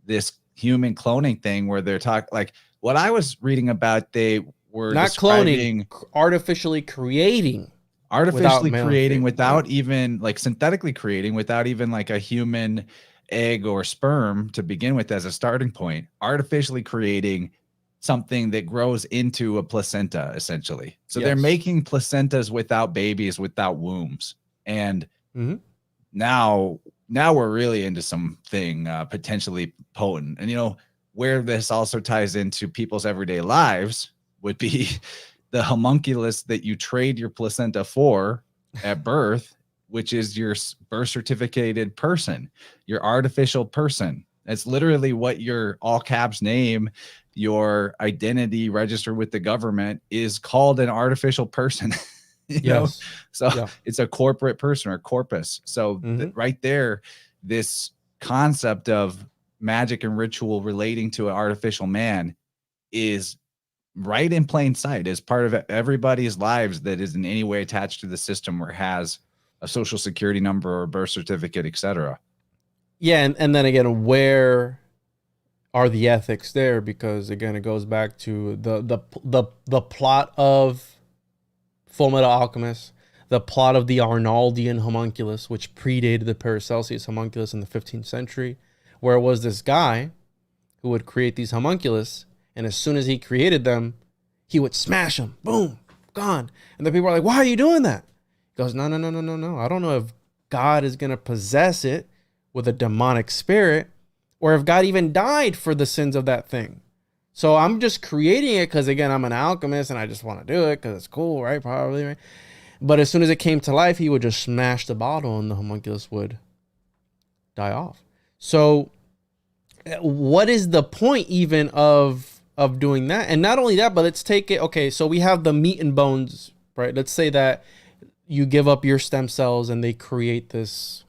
this human cloning thing where they're talking, like what I was reading about, they were not cloning, artificially creating without even like synthetically creating, without even like a human egg or sperm to begin with as a starting point, artificially creating something that grows into a placenta essentially. So they're making placentas without babies, without wombs. And now we're really into something potentially potent. And where this also ties into people's everyday lives would be the homunculus that you trade your placenta for at birth, which is your birth certificated person, your artificial person. That's literally what your all caps name, your identity registered with the government is called, an artificial person. So it's a corporate person or corpus. So right there, this concept of magic and ritual relating to an artificial man is right in plain sight, as part of everybody's lives that is in any way attached to the system or has a social security number or birth certificate, etc. Yeah, and then again, where are the ethics there? Because again, it goes back to the plot of Fullmetal Alchemist, the plot of the Arnaldian homunculus, which predated the Paracelsus homunculus in the 15th century, where it was this guy who would create these homunculus, and as soon as he created them, he would smash them. Boom, gone. And the people are like, why are you doing that? He goes, no. I don't know if God is going to possess it with a demonic spirit, or if God even died for the sins of that thing. So I'm just creating it because, again, I'm an alchemist and I just want to do it because it's cool, right? Probably, right? But as soon as it came to life, he would just smash the bottle and the homunculus would die off. So what is the point even of doing that? And not only that, but let's take it. Okay, so we have the meat and bones, right? Let's say that you give up your stem cells and they create this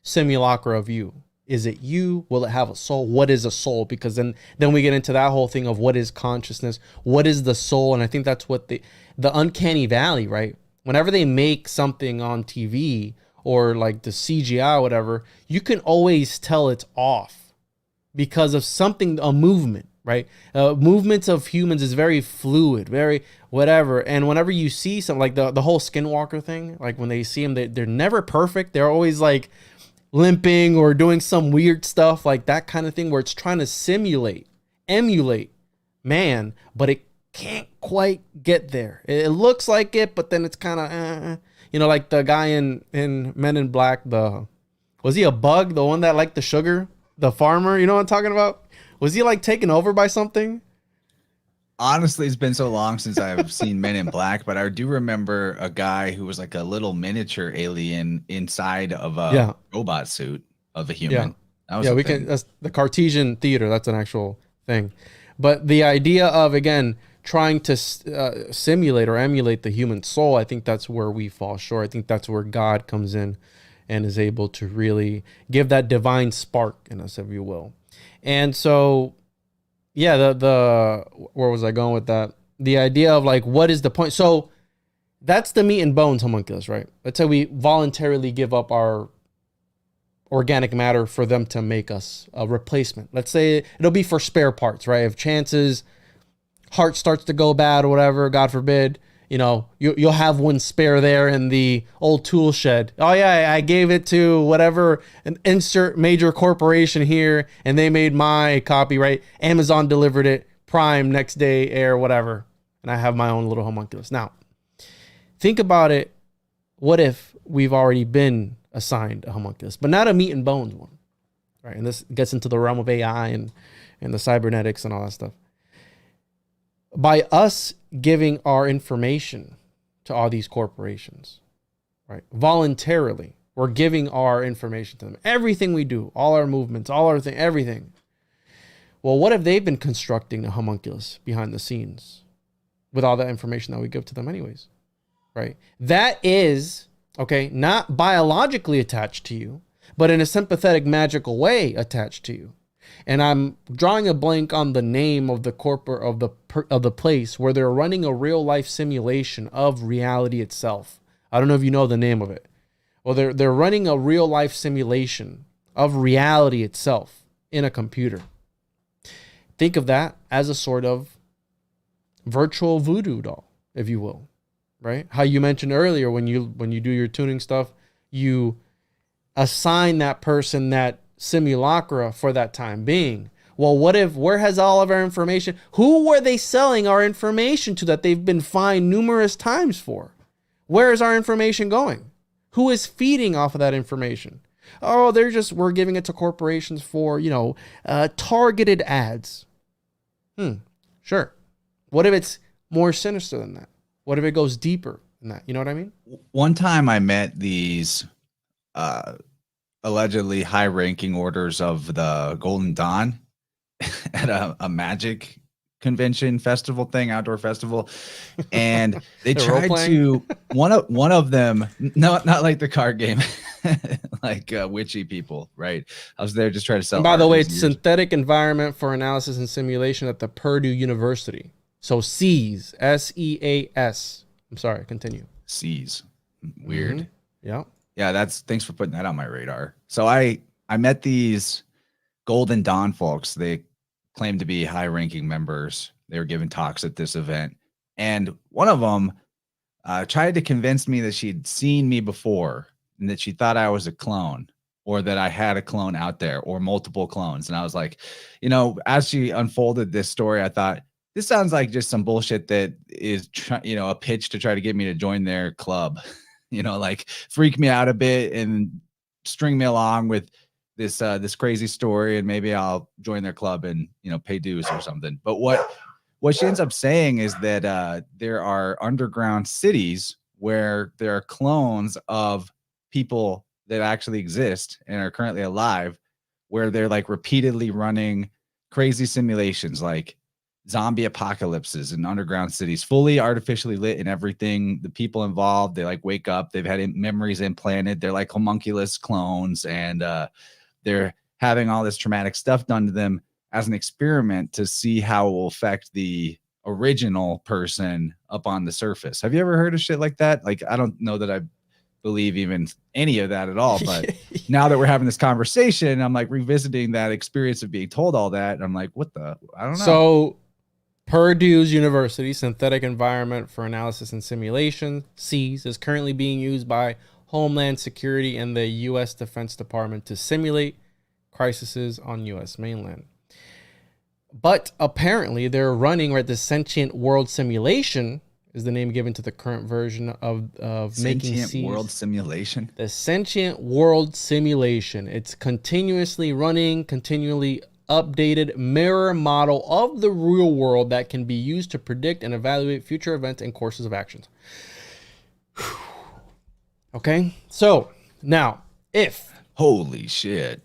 simulacra of you. Is it you? Will it have a soul? What is a soul? Because then we get into that whole thing of what is consciousness? What is the soul? And I think that's what the uncanny valley, right? Whenever they make something on TV or like the CGI or whatever, you can always tell it's off because of something, a movement, right? Movements of humans is very fluid, very whatever. And whenever you see something like the whole skinwalker thing, like when they see them, they're never perfect. They're always like limping or doing some weird stuff, like that kind of thing, where it's trying to emulate man, but it can't quite get there. It looks like it, but then it's kind of, like the guy in Men in Black, was he a bug? The one that liked the sugar? The farmer, you know what I'm talking about? Was he like taken over by something? Honestly, it's been so long since I've seen Men in Black, but I do remember a guy who was like a little miniature alien inside of a robot suit of a human. That's the Cartesian theater. That's an actual thing. But the idea of, again, trying to simulate or emulate the human soul, I think that's where we fall short. I think that's where God comes in and is able to really give that divine spark in us, if you will. And so, yeah, where was I going with that? The idea of like, what is the point? So that's the meat and bones homunculus, right? Let's say we voluntarily give up our organic matter for them to make us a replacement. Let's say it'll be for spare parts, right? If chances heart starts to go bad or whatever, God forbid, you'll have one spare there in the old tool shed. Oh yeah, I gave it to whatever, an insert major corporation here, and they made my copy, right? Amazon delivered it, Prime next day, Air, whatever, and I have my own little homunculus. Now, Think about it. What if we've already been assigned a homunculus, but not a meat and bones one, right? And this gets into the realm of AI and the cybernetics and all that stuff. By us giving our information to all these corporations, right? Voluntarily, we're giving our information to them. Everything we do, all our movements, all our everything. Well, what if they've been constructing a homunculus behind the scenes with all that information that we give to them anyways, right? That is, okay, not biologically attached to you, but in a sympathetic, magical way attached to you. And I'm drawing a blank on the name of the of the place where they're running a real life simulation of reality itself. I don't know if you know the name of it. Well, they're running a real life simulation of reality itself in a computer. Think of that as a sort of virtual voodoo doll, if you will, right? How you mentioned earlier when you do your tuning stuff, you assign that person that simulacra for that time being. Well, where has all of our information? Who were they selling our information to that they've been fined numerous times for? Where is our information going? Who is feeding off of that information? Oh, we're giving it to corporations for, targeted ads. Sure. What if it's more sinister than that? What if it goes deeper than that? You know what I mean? One time I met these allegedly high-ranking orders of the Golden Dawn at a magic convention festival thing, outdoor festival, and they tried to one of them, not like the card game, like witchy people, right? I was there just trying to sell. And by the way, it's Synthetic Environment for Analysis and Simulation at the Purdue University. So SEAS, SEAS. I'm sorry, continue. SEAS, weird. Yeah. Yeah, thanks for putting that on my radar. So I met these Golden Dawn folks. They claimed to be high-ranking members. They were giving talks at this event, and one of them tried to convince me that she'd seen me before and that she thought I was a clone, or that I had a clone out there, or multiple clones. And I was like, as she unfolded this story, I thought, this sounds like just some bullshit that is, a pitch to try to get me to join their club. Like freak me out a bit and string me along with this crazy story, and maybe I'll join their club and pay dues or something. But what she ends up saying is that there are underground cities where there are clones of people that actually exist and are currently alive, where they're like repeatedly running crazy simulations, like zombie apocalypses in underground cities, fully artificially lit and everything. The people involved, they like wake up, they've had memories implanted, they're like homunculus clones, and they're having all this traumatic stuff done to them as an experiment to see how it will affect the original person up on the surface. Have you ever heard of shit like that? Like, I don't know that I believe even any of that at all, but now that we're having this conversation, I'm like revisiting that experience of being told all that, and I'm like, I don't know. So Purdue's University Synthetic Environment for Analysis and Simulation, SEAS, is currently being used by Homeland Security and the U.S. Defense Department to simulate crises on U.S. mainland. But apparently they're running, right, the Sentient World Simulation is the name given to the current version of making Sentient World Simulation. The Sentient World Simulation. It's continuously running, continually updated mirror model of the real world that can be used to predict and evaluate future events and courses of actions. Okay, so now if holy shit,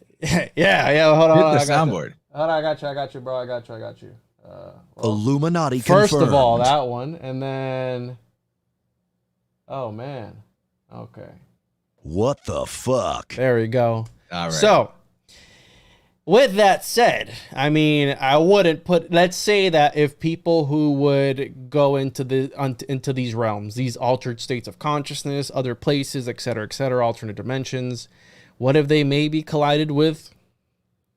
yeah, hold on, hit the soundboard. Hold on, I got you, bro. I got you. Illuminati first confirmed. of all, that one, and then, oh man, okay. What the fuck? There we go. All right. So, with that said, I mean, I wouldn't put. Let's say that if people who would go into these realms, these altered states of consciousness, other places, etc., alternate dimensions, what if they maybe collided with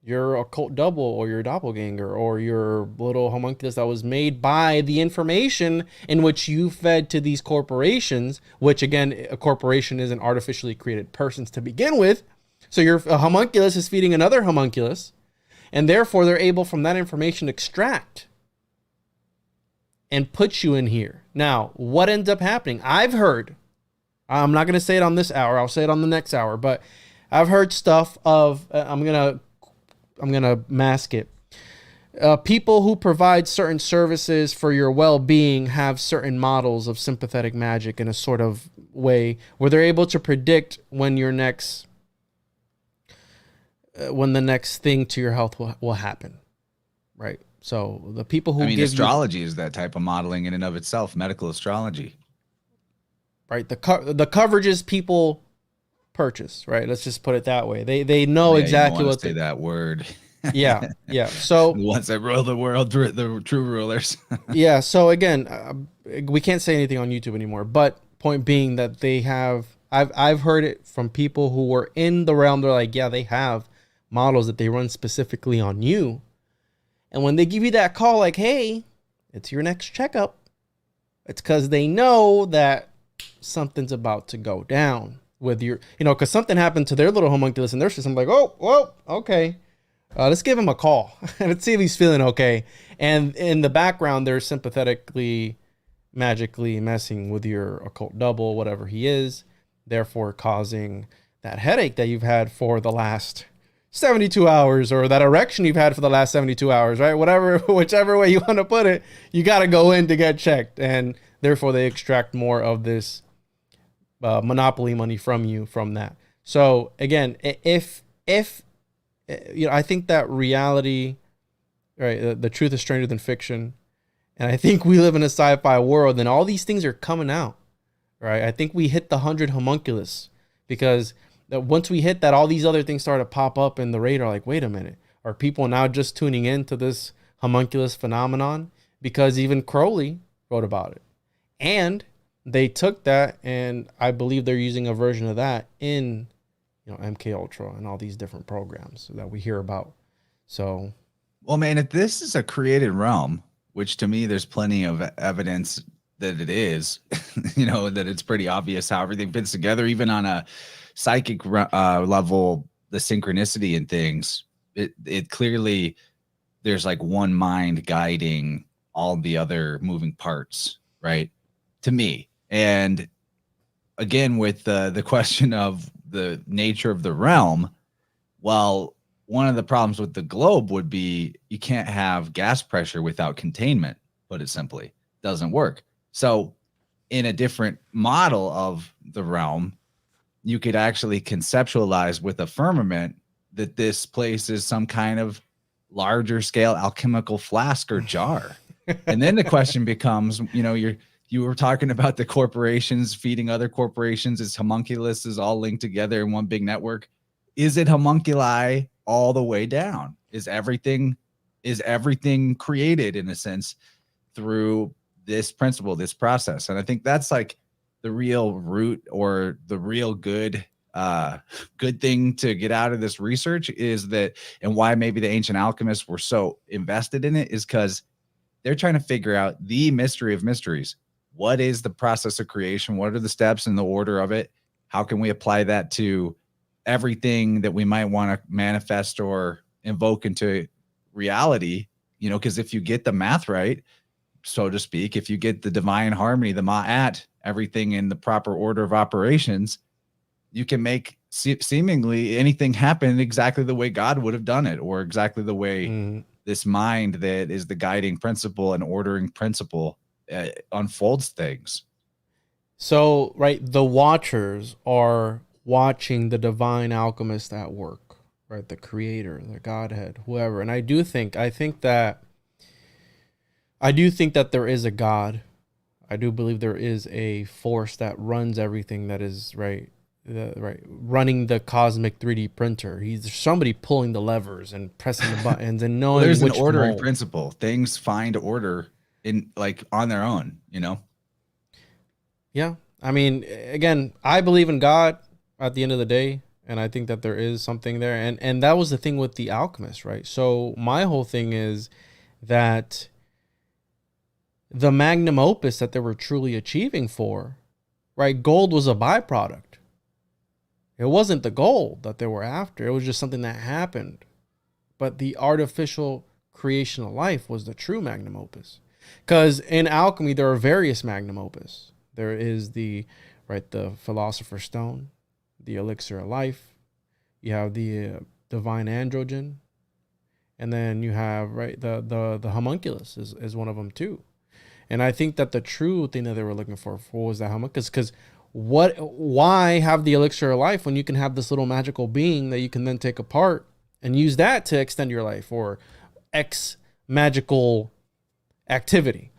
your occult double or your doppelganger or your little homunculus that was made by the information in which you fed to these corporations, which again, a corporation isn't artificially created persons to begin with. So your homunculus is feeding another homunculus, and therefore they're able from that information to extract and put you in here Now, what ends up happening? I've heard, I'm not going to say it on this hour, I'll say it on the next hour, but I've heard stuff of, I'm going to mask it. People who provide certain services for your well-being have certain models of sympathetic magic in a sort of way where they're able to predict when your next, when the next thing to your health will happen, right? So the people who give astrology is that type of modeling in and of itself, medical astrology. Right, the coverages people purchase, right? Let's just put it that way. They know exactly what what say that word. Yeah. So the ones that rule the world, the true rulers. Yeah. So again, we can't say anything on YouTube anymore. But point being that they have, I've heard it from people who were in the realm. They're like, yeah, they have models that they run specifically on you. And when they give you that call, like, hey, it's your next checkup, it's because they know that something's about to go down with your, because something happened to their little homunculus in their system. Like, oh, whoa, okay. Let's give him a call. Let's see if he's feeling okay. And in the background, they're sympathetically, magically messing with your occult double, whatever he is, therefore causing that headache that you've had for the last 72 hours, or that erection you've had for the last 72 hours, right? Whichever way you want to put it, you got to go in to get checked. And therefore they extract more of this monopoly money from you from that. So again, if I think that reality, right, the truth is stranger than fiction. And I think we live in a sci-fi world and all these things are coming out, right? I think we hit the 100 homunculus because once we hit that, all these other things start to pop up in the radar. Like, wait a minute, are people now just tuning into this homunculus phenomenon? Because even Crowley wrote about it. And they took that, and I believe they're using a version of that in MK Ultra and all these different programs that we hear about. So, well, man, if this is a created realm, which to me, there's plenty of evidence that it is, that it's pretty obvious how everything fits together, even on a psychic level, the synchronicity and things, it clearly, there's like one mind guiding all the other moving parts, right? To me. And again, with the question of the nature of the realm, well, one of the problems with the globe would be you can't have gas pressure without containment, put it simply. Doesn't work. So in a different model of the realm, you could actually conceptualize with a firmament that this place is some kind of larger scale alchemical flask or jar. And then the question becomes, you were talking about the corporations feeding other corporations. It's homunculus is all linked together in one big network. Is it homunculi all the way down? Is everything created in a sense through this principle, this process? And I think that's like the real root, or the real good thing to get out of this research is that, and why maybe the ancient alchemists were so invested in it, is because they're trying to figure out the mystery of mysteries. What is the process of creation? What are the steps and the order of it? How can we apply that to everything that we might want to manifest or invoke into reality? Because if you get the math right, so to speak, if you get the divine harmony, the ma'at, everything in the proper order of operations, you can make seemingly anything happen exactly the way God would have done it, or exactly the way this mind that is the guiding principle and ordering principle unfolds things. So, right, the watchers are watching the divine alchemist at work, right? The creator, the Godhead, whoever. And I do think that there is a God. I do believe there is a force that runs everything, that is running the cosmic 3D printer. He's somebody pulling the levers and pressing the buttons and knowing there's which an ordering mold. principle. Things find order in on their own, Yeah. I mean, again, I believe in God at the end of the day, and I think that there is something there. And that was the thing with the alchemist, right? So my whole thing is that the magnum opus that they were truly achieving for, right? Gold was a byproduct. It wasn't the gold that they were after. It was just something that happened. But the artificial creation of life was the true magnum opus. Because in alchemy, there are various magnum opus. There is the Philosopher's Stone, the Elixir of Life. You have the Divine Androgen. And then you have, the Homunculus is one of them too. And I think that the true thing that they were looking for was the Homunculus. Because why have the Elixir of Life when you can have this little magical being that you can then take apart and use that to extend your life or X magical activity,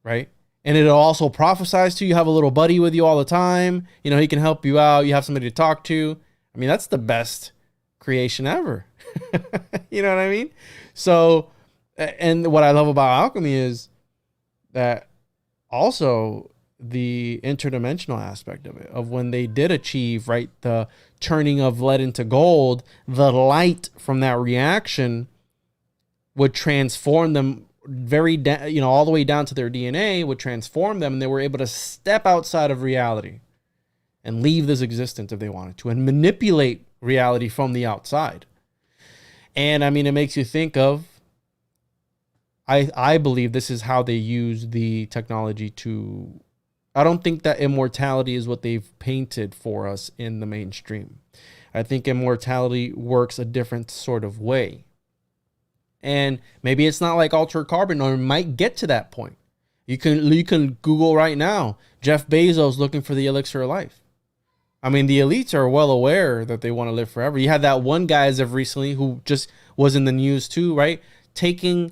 right? And it also prophesies to you. You have a little buddy with you all the time. You know, he can help you out. You have somebody to talk to. I mean, that's the best creation ever. You know what I mean? So, and what I love about alchemy is that also the interdimensional aspect of it, of when they did achieve, the turning of lead into gold, the light from that reaction would transform them all the way down to their DNA, would transform them, and they were able to step outside of reality and leave this existence if they wanted to, and manipulate reality from the outside. And I mean, it makes you think of, I believe this is how they use the technology to, I don't think that immortality is what they've painted for us in the mainstream. I think immortality works a different sort of way. And maybe it's not like Altered Carbon, or it might get to that point. You can Google right now, Jeff Bezos looking for the Elixir of Life. I mean, the elites are well aware that they want to live forever. You had that one guy as of recently who just was in the news too, right? Taking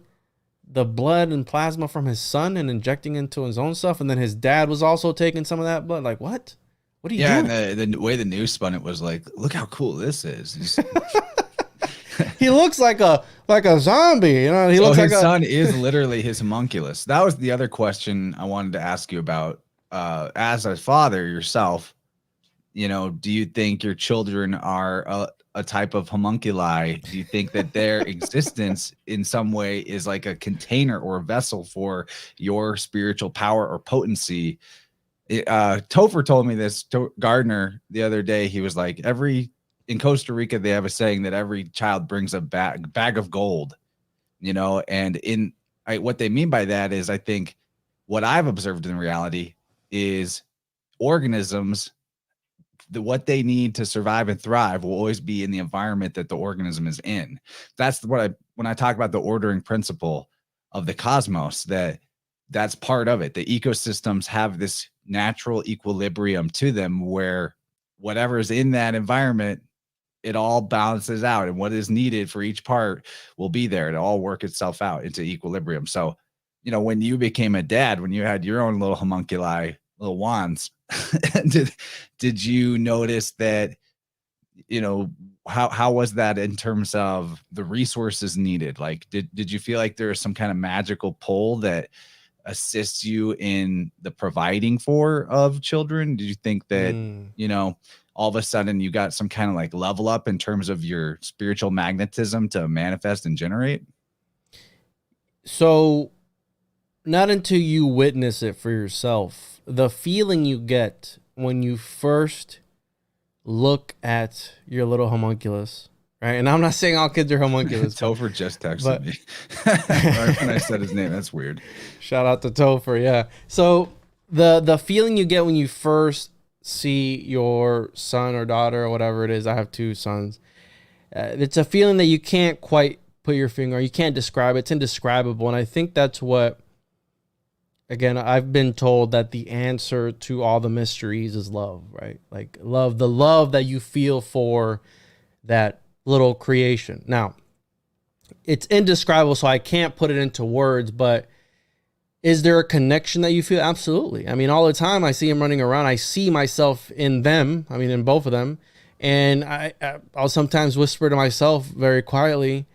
the blood and plasma from his son and injecting into his own stuff. And then his dad was also taking some of that blood. Like, what? What are you doing? Yeah, and the way the news spun it was like, look how cool this is. He looks like a zombie, you know. He looks his like son is literally his homunculus. That was the other question I wanted to ask you about. As a father yourself, you know, do you think your children are a type of homunculi? Do you think that their existence in some way is like a container or a vessel for your spiritual power or potency? Topher told me this, Gardner, the other day. He was like, in Costa Rica, they have a saying that every child brings a bag of gold, you know, and what they mean by that is, I think what I've observed in reality is organisms, what they need to survive and thrive will always be in the environment that the organism is in. That's when I talk about the ordering principle of the cosmos, that's part of it. The ecosystems have this natural equilibrium to them where whatever is in that environment, it all balances out, and what is needed for each part will be there to all work itself out into equilibrium. So, you know, when you became a dad, when you had your own little homunculi, little wands, did you notice that, you know, how was that in terms of the resources needed? Like, did you feel like there was some kind of magical pull that assists you in the providing for of children? Did you think that, you know, all of a sudden you got some kind of like level up in terms of your spiritual magnetism to manifest and generate? So not until you witness it for yourself, the feeling you get when you first look at your little homunculus, right? And I'm not saying all kids are homunculus. Topher just texted me right when I said his name. That's weird. Shout out to Topher. Yeah. So the feeling you get when you first see your son or daughter or whatever it is, I have two sons. It's a feeling that you can't quite put your finger on. You can't describe it. It's indescribable. And I think that's what, again, I've been told that the answer to all the mysteries is love, right? Like love, the love that you feel for that little creation. Now, it's indescribable, so I can't put it into words, but is there a connection that you feel? Absolutely. I mean, all the time I see them running around. I see myself in them. I mean, in both of them. And I'll sometimes whisper to myself very quietly,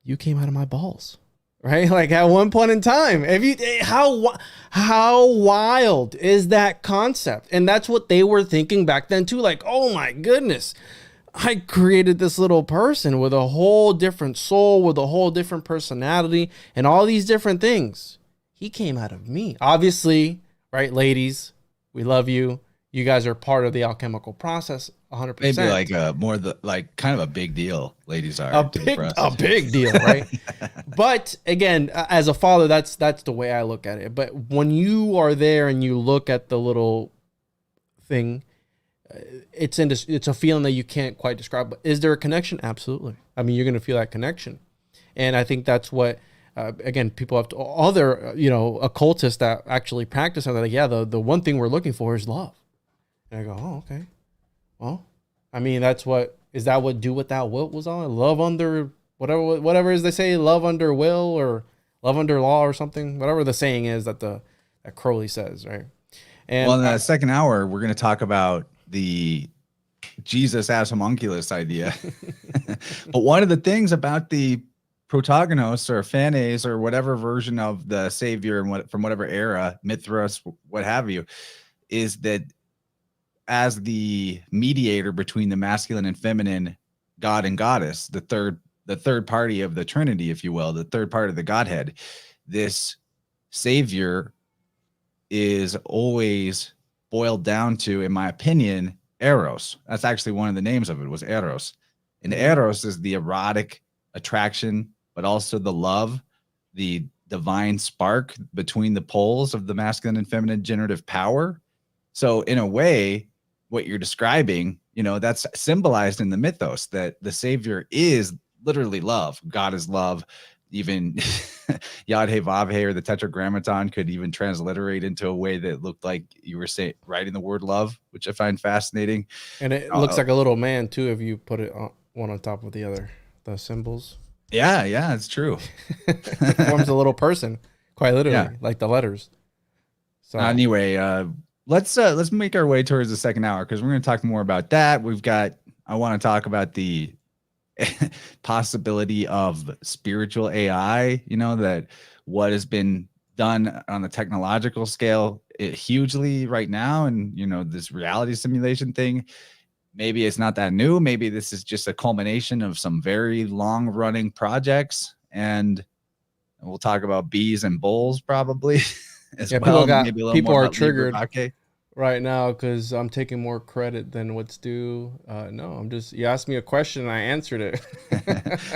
you came out of my balls, right? Like at one point in time, how wild is that concept? And that's what they were thinking back then too. Like, oh my goodness, I created this little person with a whole different soul, with a whole different personality and all these different things. He came out of me. Obviously, right, ladies, we love you. You guys are part of the alchemical process. 100%. Maybe like kind of a big deal. Ladies are a big deal, right? But again, as a father, that's the way I look at it. But when you are there and you look at the little thing, it's a feeling that you can't quite describe. But is there a connection? Absolutely. I mean, you're going to feel that connection, and I think that's what. Again, people have to, other, occultists that actually practice are like, yeah, the one thing we're looking for is love. And I go, oh, okay. Well, I mean, is that what do without will was on? Love under whatever as they say, love under will or love under law or something, whatever the saying is that Crowley says, right? And well, in the second hour, we're going to talk about the Jesus as homunculus idea. But one of the things about the protagonist or Phanes or whatever version of the savior and from whatever era, Mithras, what have you, is that as the mediator between the masculine and feminine, God and goddess, the third party of the Trinity, if you will, the third part of the Godhead, this savior is always boiled down to, in my opinion, Eros. That's actually one of the names of it, was Eros. And Eros is the erotic attraction, but also the love, the divine spark between the poles of the masculine and feminine generative power. So in a way, what you're describing, that's symbolized in the mythos, that the savior is literally love. God is love. Even Yad-He Vav-He or the Tetragrammaton could even transliterate into a way that looked like you were writing the word love, which I find fascinating. And it looks like a little man too if you put it one on top of the other, the symbols. Yeah, it's true. It forms a little person, quite literally, like the letters. So anyway, let's make our way towards the second hour, because we're going to talk more about that. I want to talk about the possibility of spiritual AI, that what has been done on the technological scale hugely right now, and this reality simulation thing. Maybe it's not that new. Maybe this is just a culmination of some very long running projects. And we'll talk about bees and bulls probably as well. People are triggered right now because I'm taking more credit than what's due. No, you asked me a question and I answered it.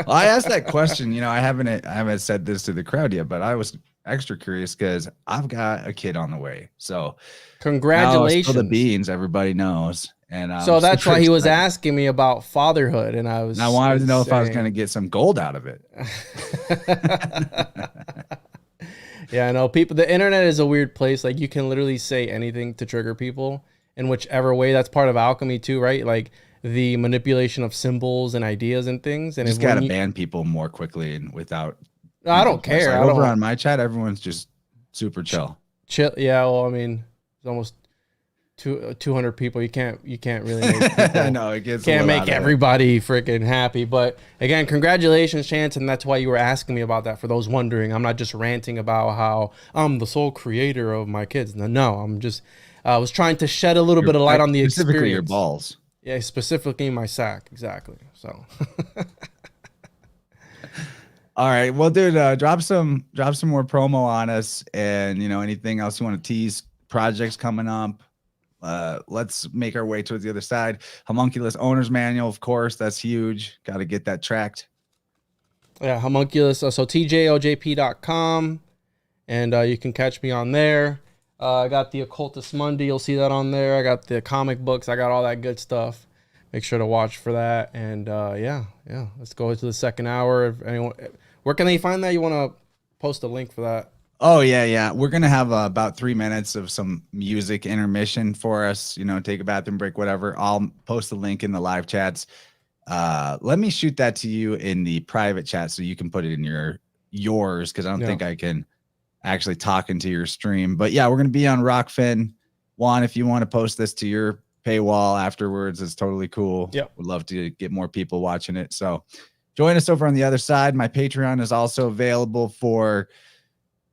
Well, I asked that question. I haven't said this to the crowd yet, but I was extra curious because I've got a kid on the way. So congratulations. Spill the beans, everybody knows. And so that's why he was asking me about fatherhood, and I wanted to know if I was going to get some gold out of it. Yeah, I know the internet is a weird place. Like you can literally say anything to trigger people in whichever way. That's part of alchemy too, right? Like the manipulation of symbols and ideas and things. And just got to ban people more quickly and without. No, I don't care. Over on my chat, everyone's just super chill. Chill. Yeah. Well, I mean, it's almost 200 people. You can't really make people, no, it gets can't make everybody freaking happy. But again, congratulations, Chance, and that's why you were asking me about that. For those wondering, I'm not just ranting about how I'm the sole creator of my kids. No, I'm just I was trying to shed a little bit of light on the experience. Specifically your balls. Yeah, specifically my sack, exactly. So all right, well, dude, drop some more promo on us, and anything else you want to tease, projects coming up. Let's make our way towards the other side. Homunculus owner's manual, of course, that's huge. Got to get that tracked. Yeah, Homunculus. So tjojp.com, and you can catch me on there. I got the Occultist Monday. You'll see that on there. I got the comic books. I got all that good stuff. Make sure to watch for that. And yeah. Let's go into the second hour. If anyone, where can they find that? You want to post a link for that? Oh, yeah. We're going to have about 3 minutes of some music intermission for us, take a bathroom break, whatever. I'll post the link in the live chats. Let me shoot that to you in the private chat so you can put it in yours, because I don't think I can actually talk into your stream. But yeah, we're going to be on Rockfin. Juan, if you want to post this to your paywall afterwards, it's totally cool. Yep. Would love to get more people watching it. So join us over on the other side. My Patreon is also available for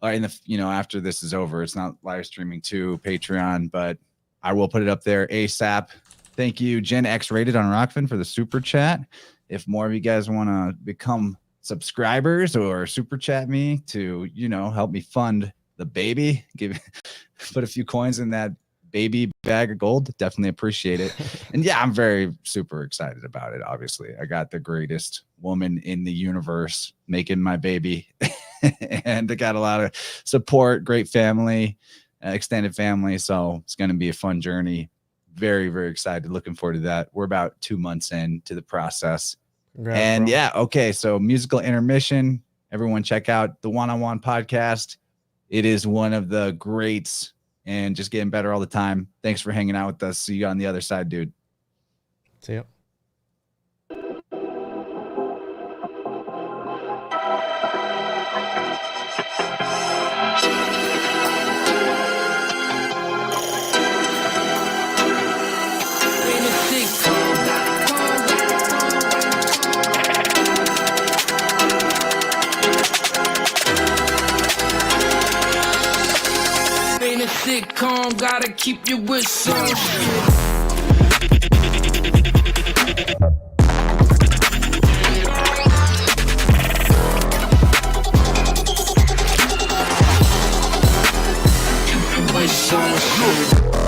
after this is over. It's not live streaming to Patreon, but I will put it up there ASAP. Thank you, Gen X Rated on Rockfin, for the super chat. If more of you guys want to become subscribers or super chat me to, help me fund the baby, put a few coins in that baby bag of gold. Definitely appreciate it. And yeah, I'm very super excited about it. Obviously, I got the greatest woman in the universe making my baby, and I got a lot of support, great family, extended family. So it's going to be a fun journey. Very, very excited. Looking forward to that. We're about 2 months into the process. Congrats, And bro. yeah, okay. So musical intermission. Everyone check out the Juan On Juan podcast. It is one of the greats and just getting better all the time. Thanks for hanging out with us. See you on the other side, dude. See ya. Sitcom, gotta keep you with some shit. Keep you with some shit.